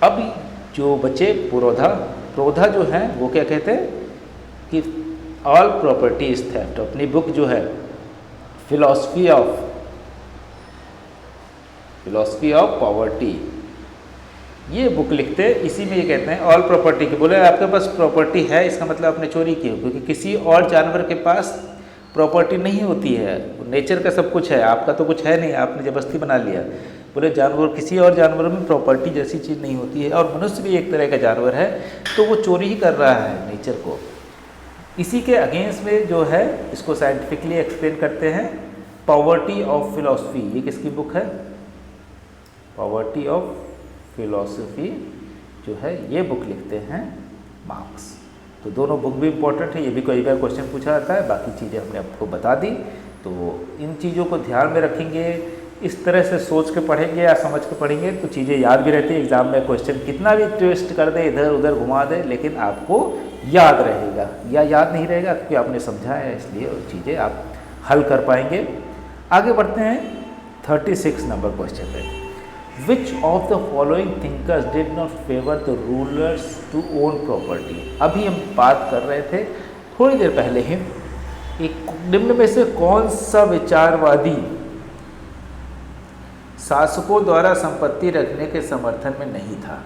अब जो बचे पुरोधा जो है वो क्या कहते हैं कि ऑल प्रॉपर्टी इज थेफ्ट। अपनी बुक जो है फिलॉसफी ऑफ पॉवर्टी, ये बुक लिखते हैं, इसी में ये कहते हैं ऑल प्रॉपर्टी की, बोले आपके पास प्रॉपर्टी है इसका मतलब आपने चोरी की हो, क्योंकि किसी और जानवर के पास प्रॉपर्टी नहीं होती है, नेचर का सब कुछ है, आपका तो कुछ है नहीं, आपने ज़बरदस्ती बना लिया। बोले जानवर, किसी और जानवर में प्रॉपर्टी जैसी चीज़ नहीं होती है, और मनुष्य भी एक तरह का जानवर है, तो वो चोरी ही कर रहा है नेचर को। इसी के अगेंस्ट में जो है इसको साइंटिफिकली एक्सप्लेन करते हैं, पॉवर्टी ऑफ फिलॉसफी। ये किसकी बुक है? पॉवर्टी ऑफ फिलॉसफी जो है ये बुक लिखते हैं मार्क्स। तो दोनों बुक भी इम्पोर्टेंट है, ये भी कई बार क्वेश्चन पूछा जाता है, बाकी चीज़ें हमने आपको बता दी। तो इन चीज़ों को ध्यान में रखेंगे, इस तरह से सोच के पढ़ेंगे या समझ के पढ़ेंगे तो चीज़ें याद भी रहती है। एग्जाम में क्वेश्चन कितना भी ट्विस्ट कर दे, इधर उधर घुमा दे, लेकिन आपको याद रहेगा, या याद नहीं रहेगा क्योंकि आपने समझा है, इसलिए वो चीज़ें आप हल कर पाएंगे। आगे बढ़ते हैं 36 नंबर क्वेश्चन पे। Which of the following thinkers did not favor the rulers to own property? अभी हम बात कर रहे थे थोड़ी देर पहले ही, एक निम्न में से कौन सा विचारवादी शासकों द्वारा संपत्ति रखने के समर्थन में नहीं था?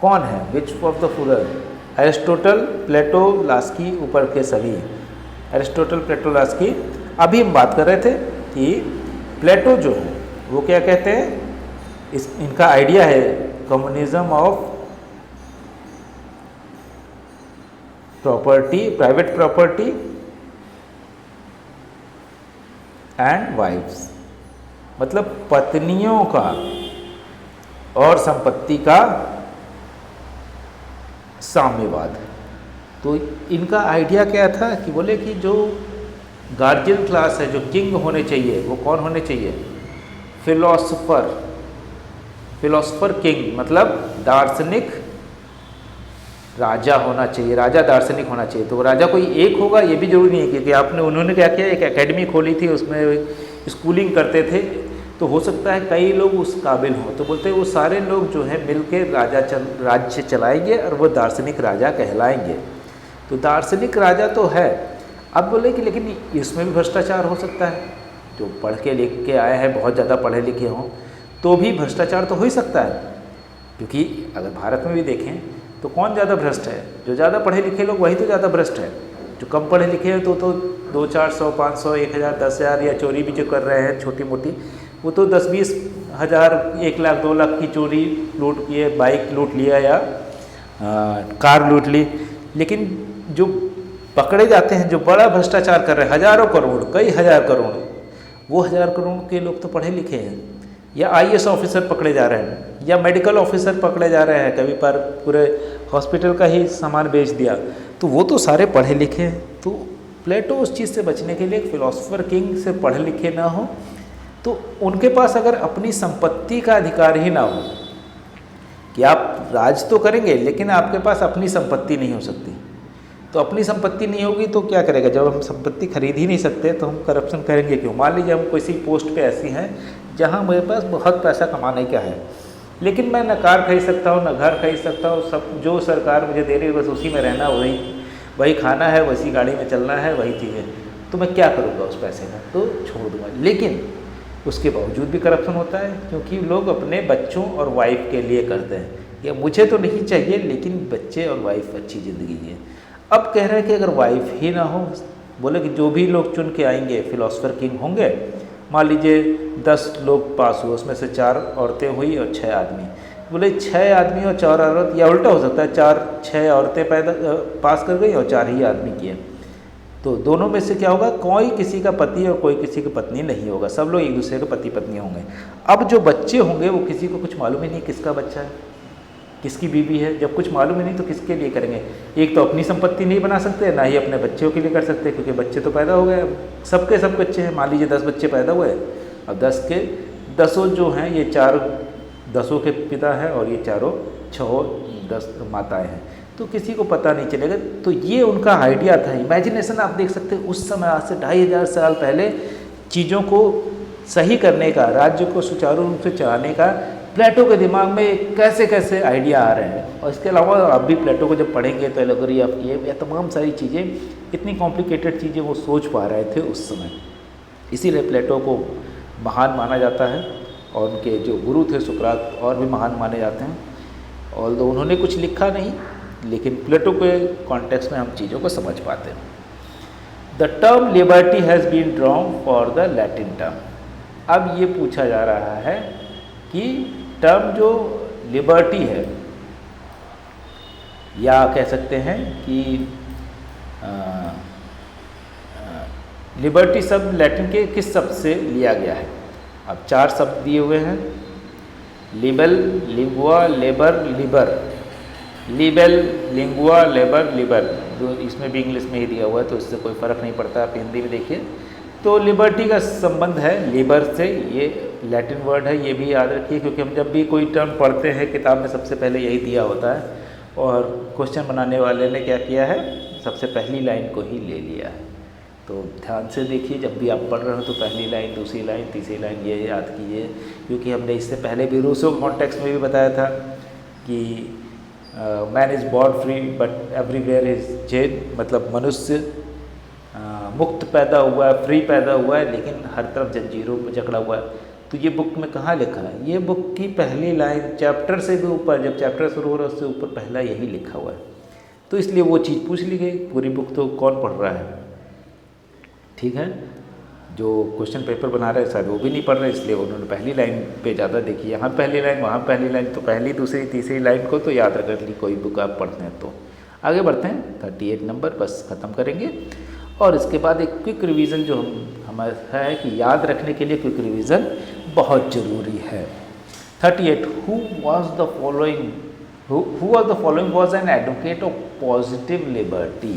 कौन है? Which of the following? Aristotle, Plato, Laski, ऊपर के सभी। Aristotle, Plato, Laski. अभी हम बात कर रहे थे कि प्लेटो जो है वो क्या कहते हैं, इनका आइडिया है communism of property, private property and wifes, मतलब पत्नियों का और संपत्ति का साम्यवाद। तो इनका आइडिया क्या था कि बोले कि जो गार्जियन क्लास है, जो किंग होने चाहिए, वो कौन होने चाहिए? फिलोसफर किंग, मतलब दार्शनिक राजा होना चाहिए, राजा दार्शनिक होना चाहिए। तो राजा कोई एक होगा ये भी जरूरी नहीं है, क्योंकि उन्होंने क्या किया, एक एकेडमी खोली थी, उसमें स्कूलिंग करते थे, तो हो सकता है कई लोग उस काबिल हों। तो बोलते हैं वो सारे लोग जो है मिलके राज्य चलाएंगे और वो दार्शनिक राजा कहलाएंगे। तो दार्शनिक राजा तो है। अब बोले कि लेकिन इसमें भी भ्रष्टाचार हो सकता है, जो पढ़ के लिख के आए हैं, बहुत ज़्यादा पढ़े लिखे हों, तो भी भ्रष्टाचार तो हो ही सकता है। क्योंकि अगर भारत में भी देखें तो कौन ज़्यादा भ्रष्ट है? जो ज़्यादा पढ़े लिखे लोग वही तो ज़्यादा भ्रष्ट है। जो कम पढ़े लिखे हैं तो 200-400, 500, 1000, 10,000 या चोरी भी जो कर रहे हैं छोटी मोटी, वो तो 10-20 हज़ार, 1 लाख 2 लाख की चोरी लूट किए, बाइक लूट लिया या कार लूट ली। लेकिन जो पकड़े जाते हैं, जो बड़ा भ्रष्टाचार कर रहे हैं, हज़ारों करोड़, कई हज़ार करोड़, वो 1000 करोड़ के लोग तो पढ़े लिखे हैं, या आईएएस ऑफिसर पकड़े जा रहे हैं, या मेडिकल ऑफिसर पकड़े जा रहे हैं, कभी पर पूरे हॉस्पिटल का ही सामान बेच दिया, तो वो तो सारे पढ़े लिखे हैं। तो प्लेटो उस चीज़ से बचने के लिए फिलोसफर किंग से पढ़े लिखे ना हो, तो उनके पास अगर अपनी संपत्ति का अधिकार ही ना हो, कि आप राज तो करेंगे लेकिन आपके पास अपनी संपत्ति नहीं हो सकती, तो अपनी संपत्ति नहीं होगी तो क्या करेगा? जब हम संपत्ति खरीद ही नहीं सकते तो हम करप्शन करेंगे क्यों? मान लीजिए हम किसी पोस्ट पे ऐसी हैं जहाँ मेरे पास बहुत पैसा कमाने का है, लेकिन मैं न कार खरीद सकता हूँ, न घर खरीद सकता हूँ, सब जो सरकार मुझे दे रही है बस उसी में रहना, वही खाना है, वैसी गाड़ी में चलना है, वही चीज़ें। तो मैं क्या करूँगा उस पैसे का, तो छोड़ दूँगा। लेकिन उसके बावजूद भी करप्शन होता है, क्योंकि लोग अपने बच्चों और वाइफ के लिए करते हैं, या मुझे तो नहीं चाहिए लेकिन बच्चे और वाइफ अच्छी ज़िंदगी है। अब कह रहे हैं कि अगर वाइफ ही ना हो, बोले कि जो भी लोग चुन के आएंगे फिलोसफर किंग होंगे, मान लीजिए 10 लोग पास हुए, उसमें से 4 औरतें हुई और 6 आदमी, बोले 6 आदमी और 4 औरत, या उल्टा हो सकता है 6 औरतें पास कर गई और 4 ही आदमी किए, तो दोनों में से क्या होगा, कोई किसी का पति और कोई किसी की पत्नी नहीं होगा, सब लोग एक दूसरे के पति पत्नी होंगे। अब जो बच्चे होंगे वो किसी को कुछ मालूम ही नहीं किसका बच्चा है, किसकी बीवी है। जब कुछ मालूम ही नहीं तो किसके लिए करेंगे, एक तो अपनी संपत्ति नहीं बना सकते, ना ही अपने बच्चों के लिए कर सकते, क्योंकि बच्चे तो पैदा हो गए, सबके सब बच्चे हैं। मान लीजिए 10 बच्चे पैदा हुए, अब 10 के 10 जो हैं ये 4 10 के पिता हैं और ये 10 माताएं हैं, तो किसी को पता नहीं चलेगा। तो ये उनका आइडिया था, इमेजिनेशन आप देख सकते हैं उस समय, आज से 2500 साल पहले चीज़ों को सही करने का, राज्य को सुचारू रूप से चलाने का प्लेटो के दिमाग में कैसे कैसे आइडिया आ रहे हैं। और इसके अलावा आप भी प्लेटो को जब पढ़ेंगे तो एलेगोरी ऑफ ये या तमाम सारी चीज़ें, इतनी कॉम्प्लिकेटेड चीज़ें वो सोच पा रहे थे उस समय। इसीलिए प्लेटो को महान माना जाता है, और उनके जो गुरु थे सुकरात और भी महान माने जाते हैं। और उन्होंने कुछ लिखा नहीं, लेकिन प्लेटो के कॉन्टेक्स्ट में हम चीज़ों को समझ पाते हैं। The term liberty has been drawn for the Latin term. अब ये पूछा जा रहा है कि टर्म जो लिबर्टी है, या कह सकते हैं कि लिबर्टी शब्द लैटिन के किस शब्द से लिया गया है। अब 4 शब्द दिए हुए हैं, label, lingua, labour, Libre. Label, lingua, labour, Libre, जो इसमें भी इंग्लिश में ही दिया हुआ है, तो इससे कोई फ़र्क नहीं पड़ता, आप हिंदी में देखिए। तो लिबर्टी का संबंध है लिबर से, ये लैटिन वर्ड है, ये भी याद रखिए, क्योंकि हम जब भी कोई टर्म पढ़ते हैं किताब में सबसे पहले यही दिया होता है, और क्वेश्चन बनाने वाले ने क्या किया है, सबसे पहली लाइन को ही ले लिया है। तो ध्यान से देखिए, जब भी आप पढ़ रहे हो तो पहली लाइन, दूसरी लाइन, तीसरी लाइन ये याद कीजिए, क्योंकि हमने इससे पहले भी रूसो कॉन्टेक्स्ट में भी बताया था कि man is born free but everywhere is jail, मतलब मनुष्य मुक्त पैदा हुआ है, फ्री पैदा हुआ है, लेकिन हर तरफ जंजीरों में जकड़ा हुआ है। तो ये बुक में कहाँ लिखा है, ये बुक की पहली लाइन, चैप्टर से भी ऊपर, जब चैप्टर शुरू हो रहा है उससे ऊपर पहला यही लिखा हुआ है। तो इसलिए वो चीज़ पूछ ली गई। पूरी बुक तो कौन पढ़ रहा है, ठीक है, जो क्वेश्चन पेपर बना रहे हैं शायद वो भी नहीं पढ़ रहे, इसलिए उन्होंने पहली लाइन पे ज़्यादा देखी, यहाँ पहली लाइन, वहाँ पहली लाइन, तो पहली, दूसरी, तीसरी लाइन को तो याद रख ली कोई बुक आप पढ़ते हैं तो। आगे बढ़ते हैं, 38 नंबर बस ख़त्म करेंगे, और इसके बाद एक क्विक रिवीजन जो हमारा है कि याद रखने के लिए क्विक रिवीजन बहुत ज़रूरी है। 38, who was the following was an advocate of positive liberty.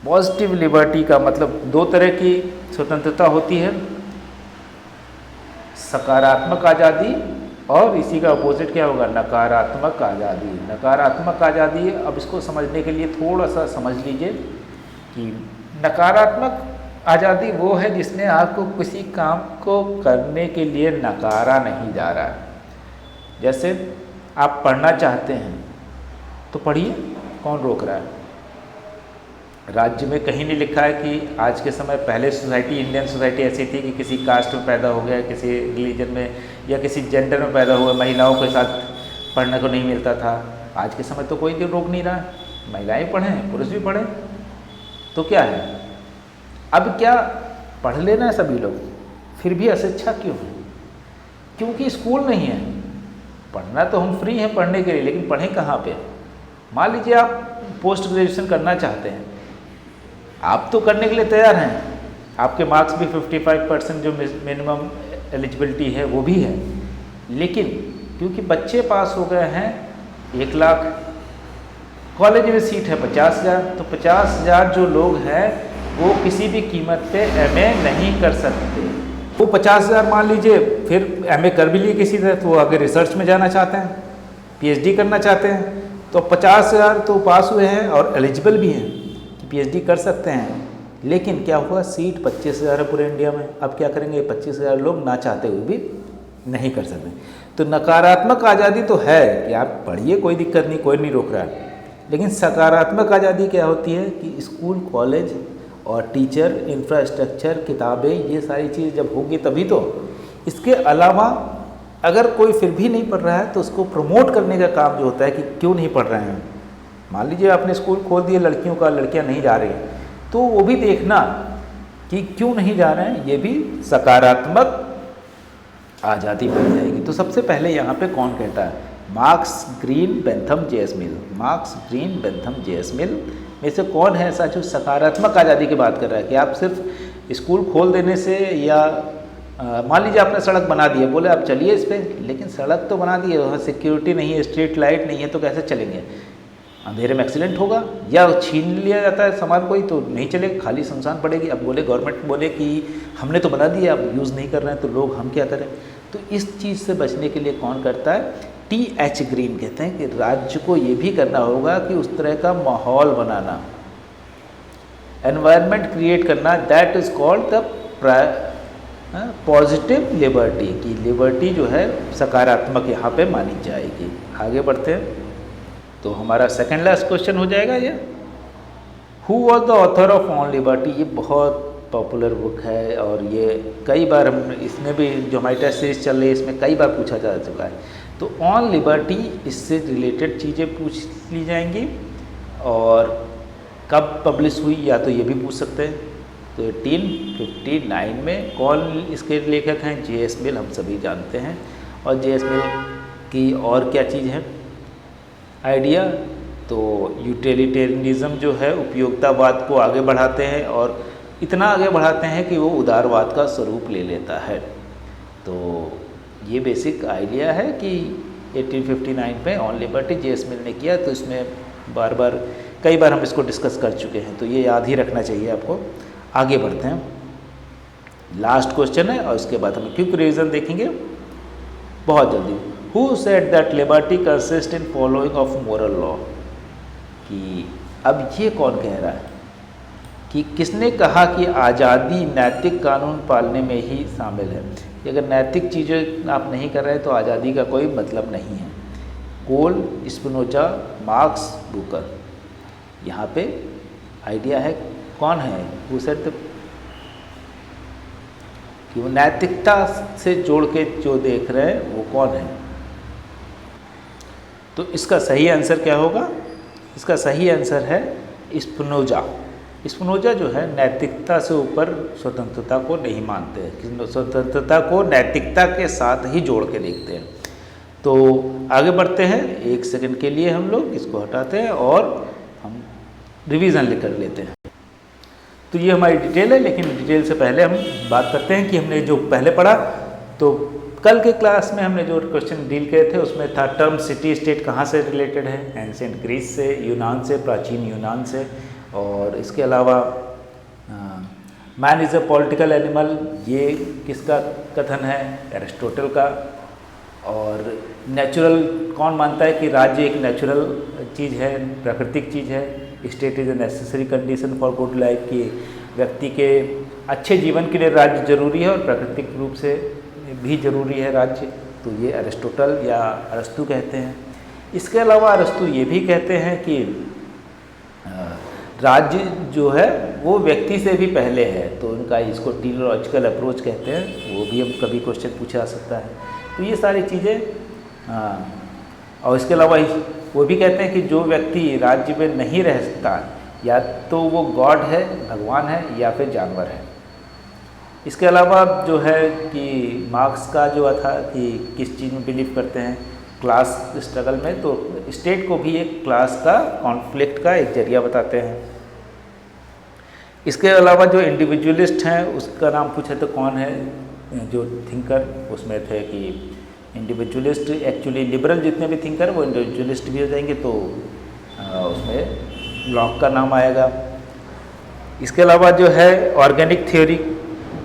Positive liberty का मतलब 2 तरह की स्वतंत्रता होती है, सकारात्मक आज़ादी, और इसी का अपोजिट क्या होगा, नकारात्मक आज़ादी। नकारात्मक आज़ादी, अब इसको समझने के लिए थोड़ा सा समझ लीजिए कि नकारात्मक आज़ादी वो है जिसमें आपको किसी काम को करने के लिए नकारा नहीं जा रहा है। जैसे आप पढ़ना चाहते हैं तो पढ़िए, कौन रोक रहा है। राज्य में कहीं नहीं लिखा है कि आज के समय, पहले सोसाइटी, इंडियन सोसाइटी ऐसी थी कि किसी कास्ट में पैदा हो गया, किसी रिलीजन में या किसी जेंडर में पैदा हुआ, महिलाओं के साथ पढ़ने को नहीं मिलता था। आज के समय तो कोई भी रोक नहीं रहा है, महिलाएं पढ़ें, पुरुष भी पढ़ें, तो क्या है, अब क्या पढ़ लेना है सभी लोग, फिर भी अशिक्षा क्यों है, क्योंकि स्कूल नहीं है। पढ़ना तो हम फ्री हैं पढ़ने के लिए, लेकिन पढ़ें कहाँ पे। मान लीजिए आप पोस्ट ग्रेजुएशन करना चाहते हैं, आप तो करने के लिए तैयार हैं, आपके मार्क्स भी 55% जो मिनिमम एलिजिबिलिटी है वो भी है, लेकिन क्योंकि बच्चे पास हो गए हैं 1 लाख, कॉलेज में सीट है 50,000, तो 50,000 जो लोग हैं वो किसी भी कीमत पे एमए नहीं कर सकते। वो 50,000 मान लीजिए, फिर एमए कर भी लिए किसी तरह, तो वो आगे रिसर्च में जाना चाहते हैं, पीएचडी करना चाहते हैं, तो 50,000 तो पास हुए हैं और एलिजिबल भी हैं कि पीएचडी कर सकते हैं, लेकिन क्या हुआ, सीट 25,000 है पूरे इंडिया में। अब क्या करेंगे, 25,000 लोग ना चाहते हुए भी नहीं कर सकते। तो नकारात्मक आज़ादी तो है कि आप पढ़िए, कोई दिक्कत नहीं, कोई नहीं रोक रहा है, लेकिन सकारात्मक आज़ादी क्या होती है कि स्कूल, कॉलेज और टीचर, इंफ्रास्ट्रक्चर, किताबें, ये सारी चीज़ जब होंगी तभी तो। इसके अलावा अगर कोई फिर भी नहीं पढ़ रहा है तो उसको प्रमोट करने का काम जो होता है कि क्यों नहीं पढ़ रहे हैं। मान लीजिए आपने स्कूल खोल दिया लड़कियों का, लड़कियां नहीं जा रही हैं, तो वो भी देखना कि क्यों नहीं जा रहे हैं, ये भी सकारात्मक आज़ादी बन जाएगी। तो सबसे पहले यहाँ पे कौन कहता है? Marx Green Bentham J S. Mill. Marx Green Bentham J S. Mill में से कौन है ऐसा जो सकारात्मक आज़ादी की बात कर रहा है कि आप सिर्फ स्कूल खोल देने से या मान लीजिए आपने सड़क बना दी है, बोले आप चलिए इस पर, लेकिन सड़क तो बना दी है, वहाँ सिक्योरिटी नहीं है, स्ट्रीट लाइट नहीं है, तो कैसे चलेंगे? अंधेरे में एक्सीडेंट होगा, या छीन लिया जाता है सामान कोई तो नहीं चलेगा, खाली सुनसान पड़ेगी। अब बोले गवर्नमेंट बोले कि हमने तो बना दिया, अब यूज़ नहीं कर रहे हैं, तो लोग हम क्या करें? तो इस चीज़ से बचने के लिए कौन करता है? टी.एच. ग्रीन कहते हैं कि राज्य को ये भी करना होगा कि उस तरह का माहौल बनाना, एनवायरनमेंट क्रिएट करना, that is called the positive liberty, की लिबर्टी जो है सकारात्मक यहाँ पे मानी जाएगी। आगे बढ़ते हैं, तो हमारा सेकंड लास्ट क्वेश्चन हो जाएगा ये, who was the author of on liberty. ये बहुत पॉपुलर बुक है और ये कई बार हम इसमें भी जो हमारी टेस्ट सीरीज चल रही है इसमें कई बार पूछा जा चुका है। तो ऑन लिबर्टी, इससे रिलेटेड चीज़ें पूछ ली जाएंगी और कब पब्लिश हुई या तो ये भी पूछ सकते हैं। तो 1859 में। कौन इसके लेखक हैं? जे.एस. मिल, हम सभी जानते हैं। और जे.एस. मिल की और क्या चीज़ है आइडिया? तो यूटिलिटेरियनिज्म जो है उपयोगितावाद को आगे बढ़ाते हैं और इतना आगे बढ़ाते हैं कि वो उदारवाद का स्वरूप ले लेता है। तो ये बेसिक आइडिया है कि 1859 में ऑन लिबर्टी जे.एस. मिल ने किया। तो इसमें कई बार हम इसको डिस्कस कर चुके हैं, तो ये याद ही रखना चाहिए आपको। आगे बढ़ते हैं, लास्ट क्वेश्चन है और उसके बाद हम क्विक रिवीजन देखेंगे बहुत जल्दी। Who said that liberty consist in following of moral law. कि अब ये कौन कह रहा है कि किसने कहा कि आज़ादी नैतिक कानून पालने में ही शामिल है? कि अगर नैतिक चीज़ें आप नहीं कर रहे तो आज़ादी का कोई मतलब नहीं है। कोल, स्पिनोजा, मार्क्स, बुकर। यहाँ पे आइडिया है कौन है वो सेड कि वो नैतिकता से जोड़ के जो देख रहे हैं वो कौन है? तो इसका सही आंसर क्या होगा? इसका सही आंसर है स्पिनोजा। स्पिनोजा जो है नैतिकता से ऊपर स्वतंत्रता को नहीं मानते हैं, स्वतंत्रता को नैतिकता के साथ ही जोड़ के देखते हैं। तो आगे बढ़ते हैं, एक सेकंड के लिए हम लोग इसको हटाते हैं और हम रिवीजन कर लेते हैं। तो ये हमारी डिटेल है, लेकिन डिटेल से पहले हम बात करते हैं कि हमने जो पहले पढ़ा, तो कल के क्लास में हमने जो क्वेश्चन डील किए थे उसमें था टर्म सिटी स्टेट कहाँ से रिलेटेड है? एंशिएंट ग्रीस से, यूनान से, प्राचीन यूनान से। और इसके अलावा man is a political animal, ये किसका कथन है? एरिस्टोटल का। और नेचुरल, कौन मानता है कि राज्य एक नेचुरल चीज़ है, प्राकृतिक चीज़ है? State is a necessary condition for good life, की व्यक्ति के अच्छे जीवन के लिए राज्य जरूरी है और प्राकृतिक रूप से भी जरूरी है राज्य। तो ये अरिस्टोटल या अरस्तु कहते हैं। इसके अलावा अरस्तु ये भी कहते हैं कि राज्य जो है वो व्यक्ति से भी पहले है, तो उनका इसको टीलोलॉजिकल अप्रोच कहते हैं, वो भी हम कभी क्वेश्चन पूछा जा सकता है। तो ये सारी चीज़ें और इसके अलावा वो भी कहते हैं कि जो व्यक्ति राज्य में नहीं रह सकता या तो वो गॉड है, भगवान है, या फिर जानवर है। इसके अलावा जो है कि मार्क्स का जो था कि किस चीज़ में बिलीव करते हैं? क्लास स्ट्रगल में। तो स्टेट को भी एक क्लास का कॉन्फ्लिक्ट का एक जरिया बताते हैं। इसके अलावा जो इंडिविजुअलिस्ट हैं उसका नाम पूछे तो कौन है जो थिंकर? उसमें थे कि इंडिविजुअलिस्ट, एक्चुअली लिबरल जितने भी थिंकर वो इंडिविजुअलिस्ट भी हो जाएंगे, तो उसमें लॉक का नाम आएगा। इसके अलावा जो है ऑर्गेनिक थ्योरी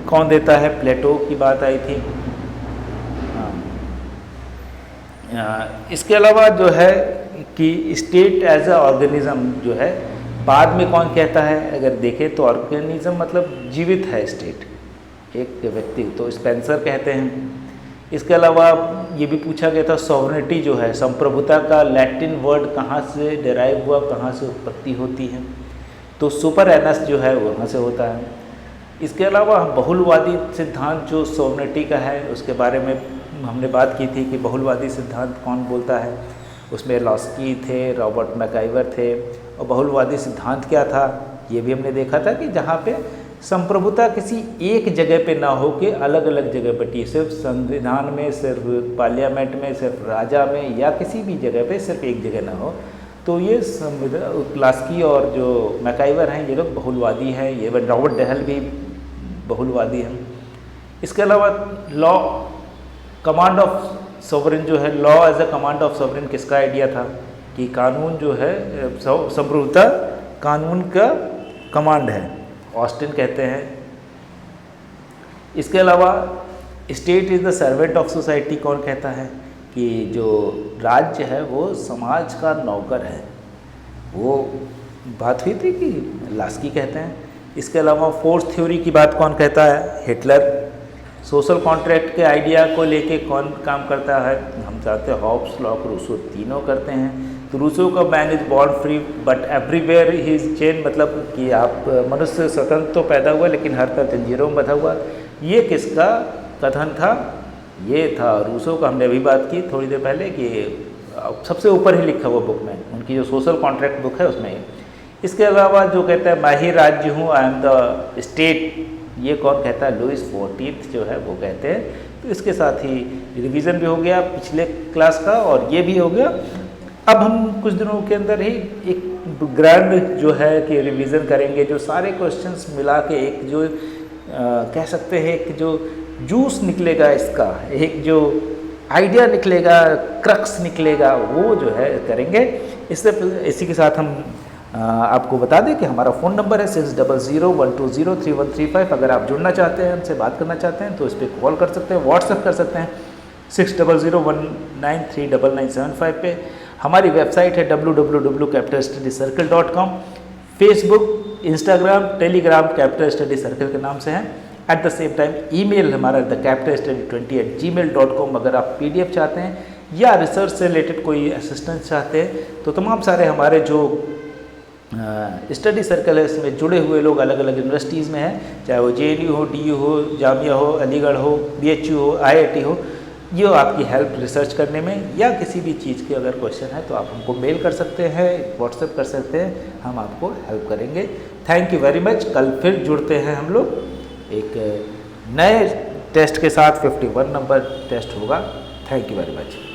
कौन देता है? प्लेटो की बात आई थी। इसके अलावा जो है कि स्टेट एज अ ऑर्गेनिज्म जो है बाद में कौन कहता है? अगर देखें तो ऑर्गेनिज्म मतलब जीवित है स्टेट, एक व्यक्ति, तो स्पेंसर कहते हैं। इसके अलावा ये भी पूछा गया था सॉवरेनिटी जो है, संप्रभुता का लैटिन वर्ड कहाँ से डिराइव हुआ, कहाँ से उत्पत्ति होती है? तो सुपर एनस जो है वहाँ से होता है। इसके अलावा बहुलवादी सिद्धांत जो सोवर्निटी का है उसके बारे में हमने बात की थी कि बहुलवादी सिद्धांत कौन बोलता है। उसमें लॉस्की थे, रॉबर्ट मैकाइवर थे। और बहुलवादी सिद्धांत क्या था ये भी हमने देखा था कि जहाँ पे संप्रभुता किसी एक जगह पे ना हो के अलग अलग जगह बटी, सिर्फ संविधान में, सिर्फ पार्लियामेंट में, सिर्फ राजा में या किसी भी जगह पे सिर्फ एक जगह ना हो। तो ये लॉस्की और जो मैकाइवर हैं ये लोग बहुलवादी हैं। ये रॉबर्ट डेहल भी बहुलवादी हैं। इसके अलावा लॉ कमांड ऑफ सोवरेन जो है, law as a command of sovereign किसका आइडिया था कि कानून जो है संप्रभुता कानून का कमांड है, ऑस्टिन कहते हैं। इसके अलावा state is the servant of society कौन कहता है कि जो राज्य है वो समाज का नौकर है, वो बात हुई थी कि लास्की कहते हैं। इसके अलावा फोर्स थ्योरी की बात कौन कहता है, हिटलर। सोशल कॉन्ट्रैक्ट के आइडिया को लेके कौन काम करता है, हम चाहते हैं हॉब्स, लॉक, रूसो तीनों करते हैं। तो रूसो का man is born free but everywhere he is chain, मतलब कि आप मनुष्य स्वतंत्र तो पैदा हुआ लेकिन हर तरह जंजीरों में बंधा हुआ। ये किसका कथन था, ये था रूसो का। हमने अभी बात की थोड़ी देर पहले कि सबसे ऊपर ही लिखा हुआ बुक में, उनकी जो सोशल कॉन्ट्रैक्ट बुक है उसमें। इसके अलावा जो कहता है मैं ही राज्य हूँ, आई एम द स्टेट, ये कौन कहता है, लुइस 14 जो है वो कहते हैं। तो इसके साथ ही रिवीजन भी हो गया पिछले क्लास का और ये भी हो गया। अब हम कुछ दिनों के अंदर ही एक ग्रैंड जो है कि रिवीजन करेंगे, जो सारे क्वेश्चंस मिला के एक जो कह सकते हैं एक जो जूस निकलेगा इसका, एक जो आइडिया निकलेगा, क्रक्स निकलेगा, वो जो है करेंगे। इसी के साथ हम आपको बता दें कि हमारा फ़ोन नंबर है 6001203135। अगर आप जुड़ना चाहते हैं, हमसे बात करना चाहते हैं तो इस पर कॉल कर सकते हैं, व्हाट्सएप कर सकते हैं 6001939975 पे। हमारी वेबसाइट है www.capitalstudycircle.com। Facebook, Instagram, Telegram capital study circle के नाम से हैं। At the same time email हमारा thecapitalstudy20@gmail.com। अगर आप PDF चाहते हैं या रिसर्च से रिलेटेड कोई असिस्टेंस चाहते हैं तो तमाम सारे हमारे जो स्टडी सर्कल है इसमें जुड़े हुए लोग अलग अलग यूनिवर्सिटीज़ में हैं, चाहे वो JNU हो, DU हो, जामिया हो, अलीगढ़ हो, BHU हो, IIT हो। ये आपकी हेल्प रिसर्च करने में या किसी भी चीज़ के अगर क्वेश्चन है तो आप हमको मेल कर सकते हैं, व्हाट्सएप कर सकते हैं, हम आपको हेल्प करेंगे। Thank you very much. कल फिर जुड़ते हैं हम लोग एक नए टेस्ट के साथ। 51 नंबर टेस्ट होगा। Thank you very much.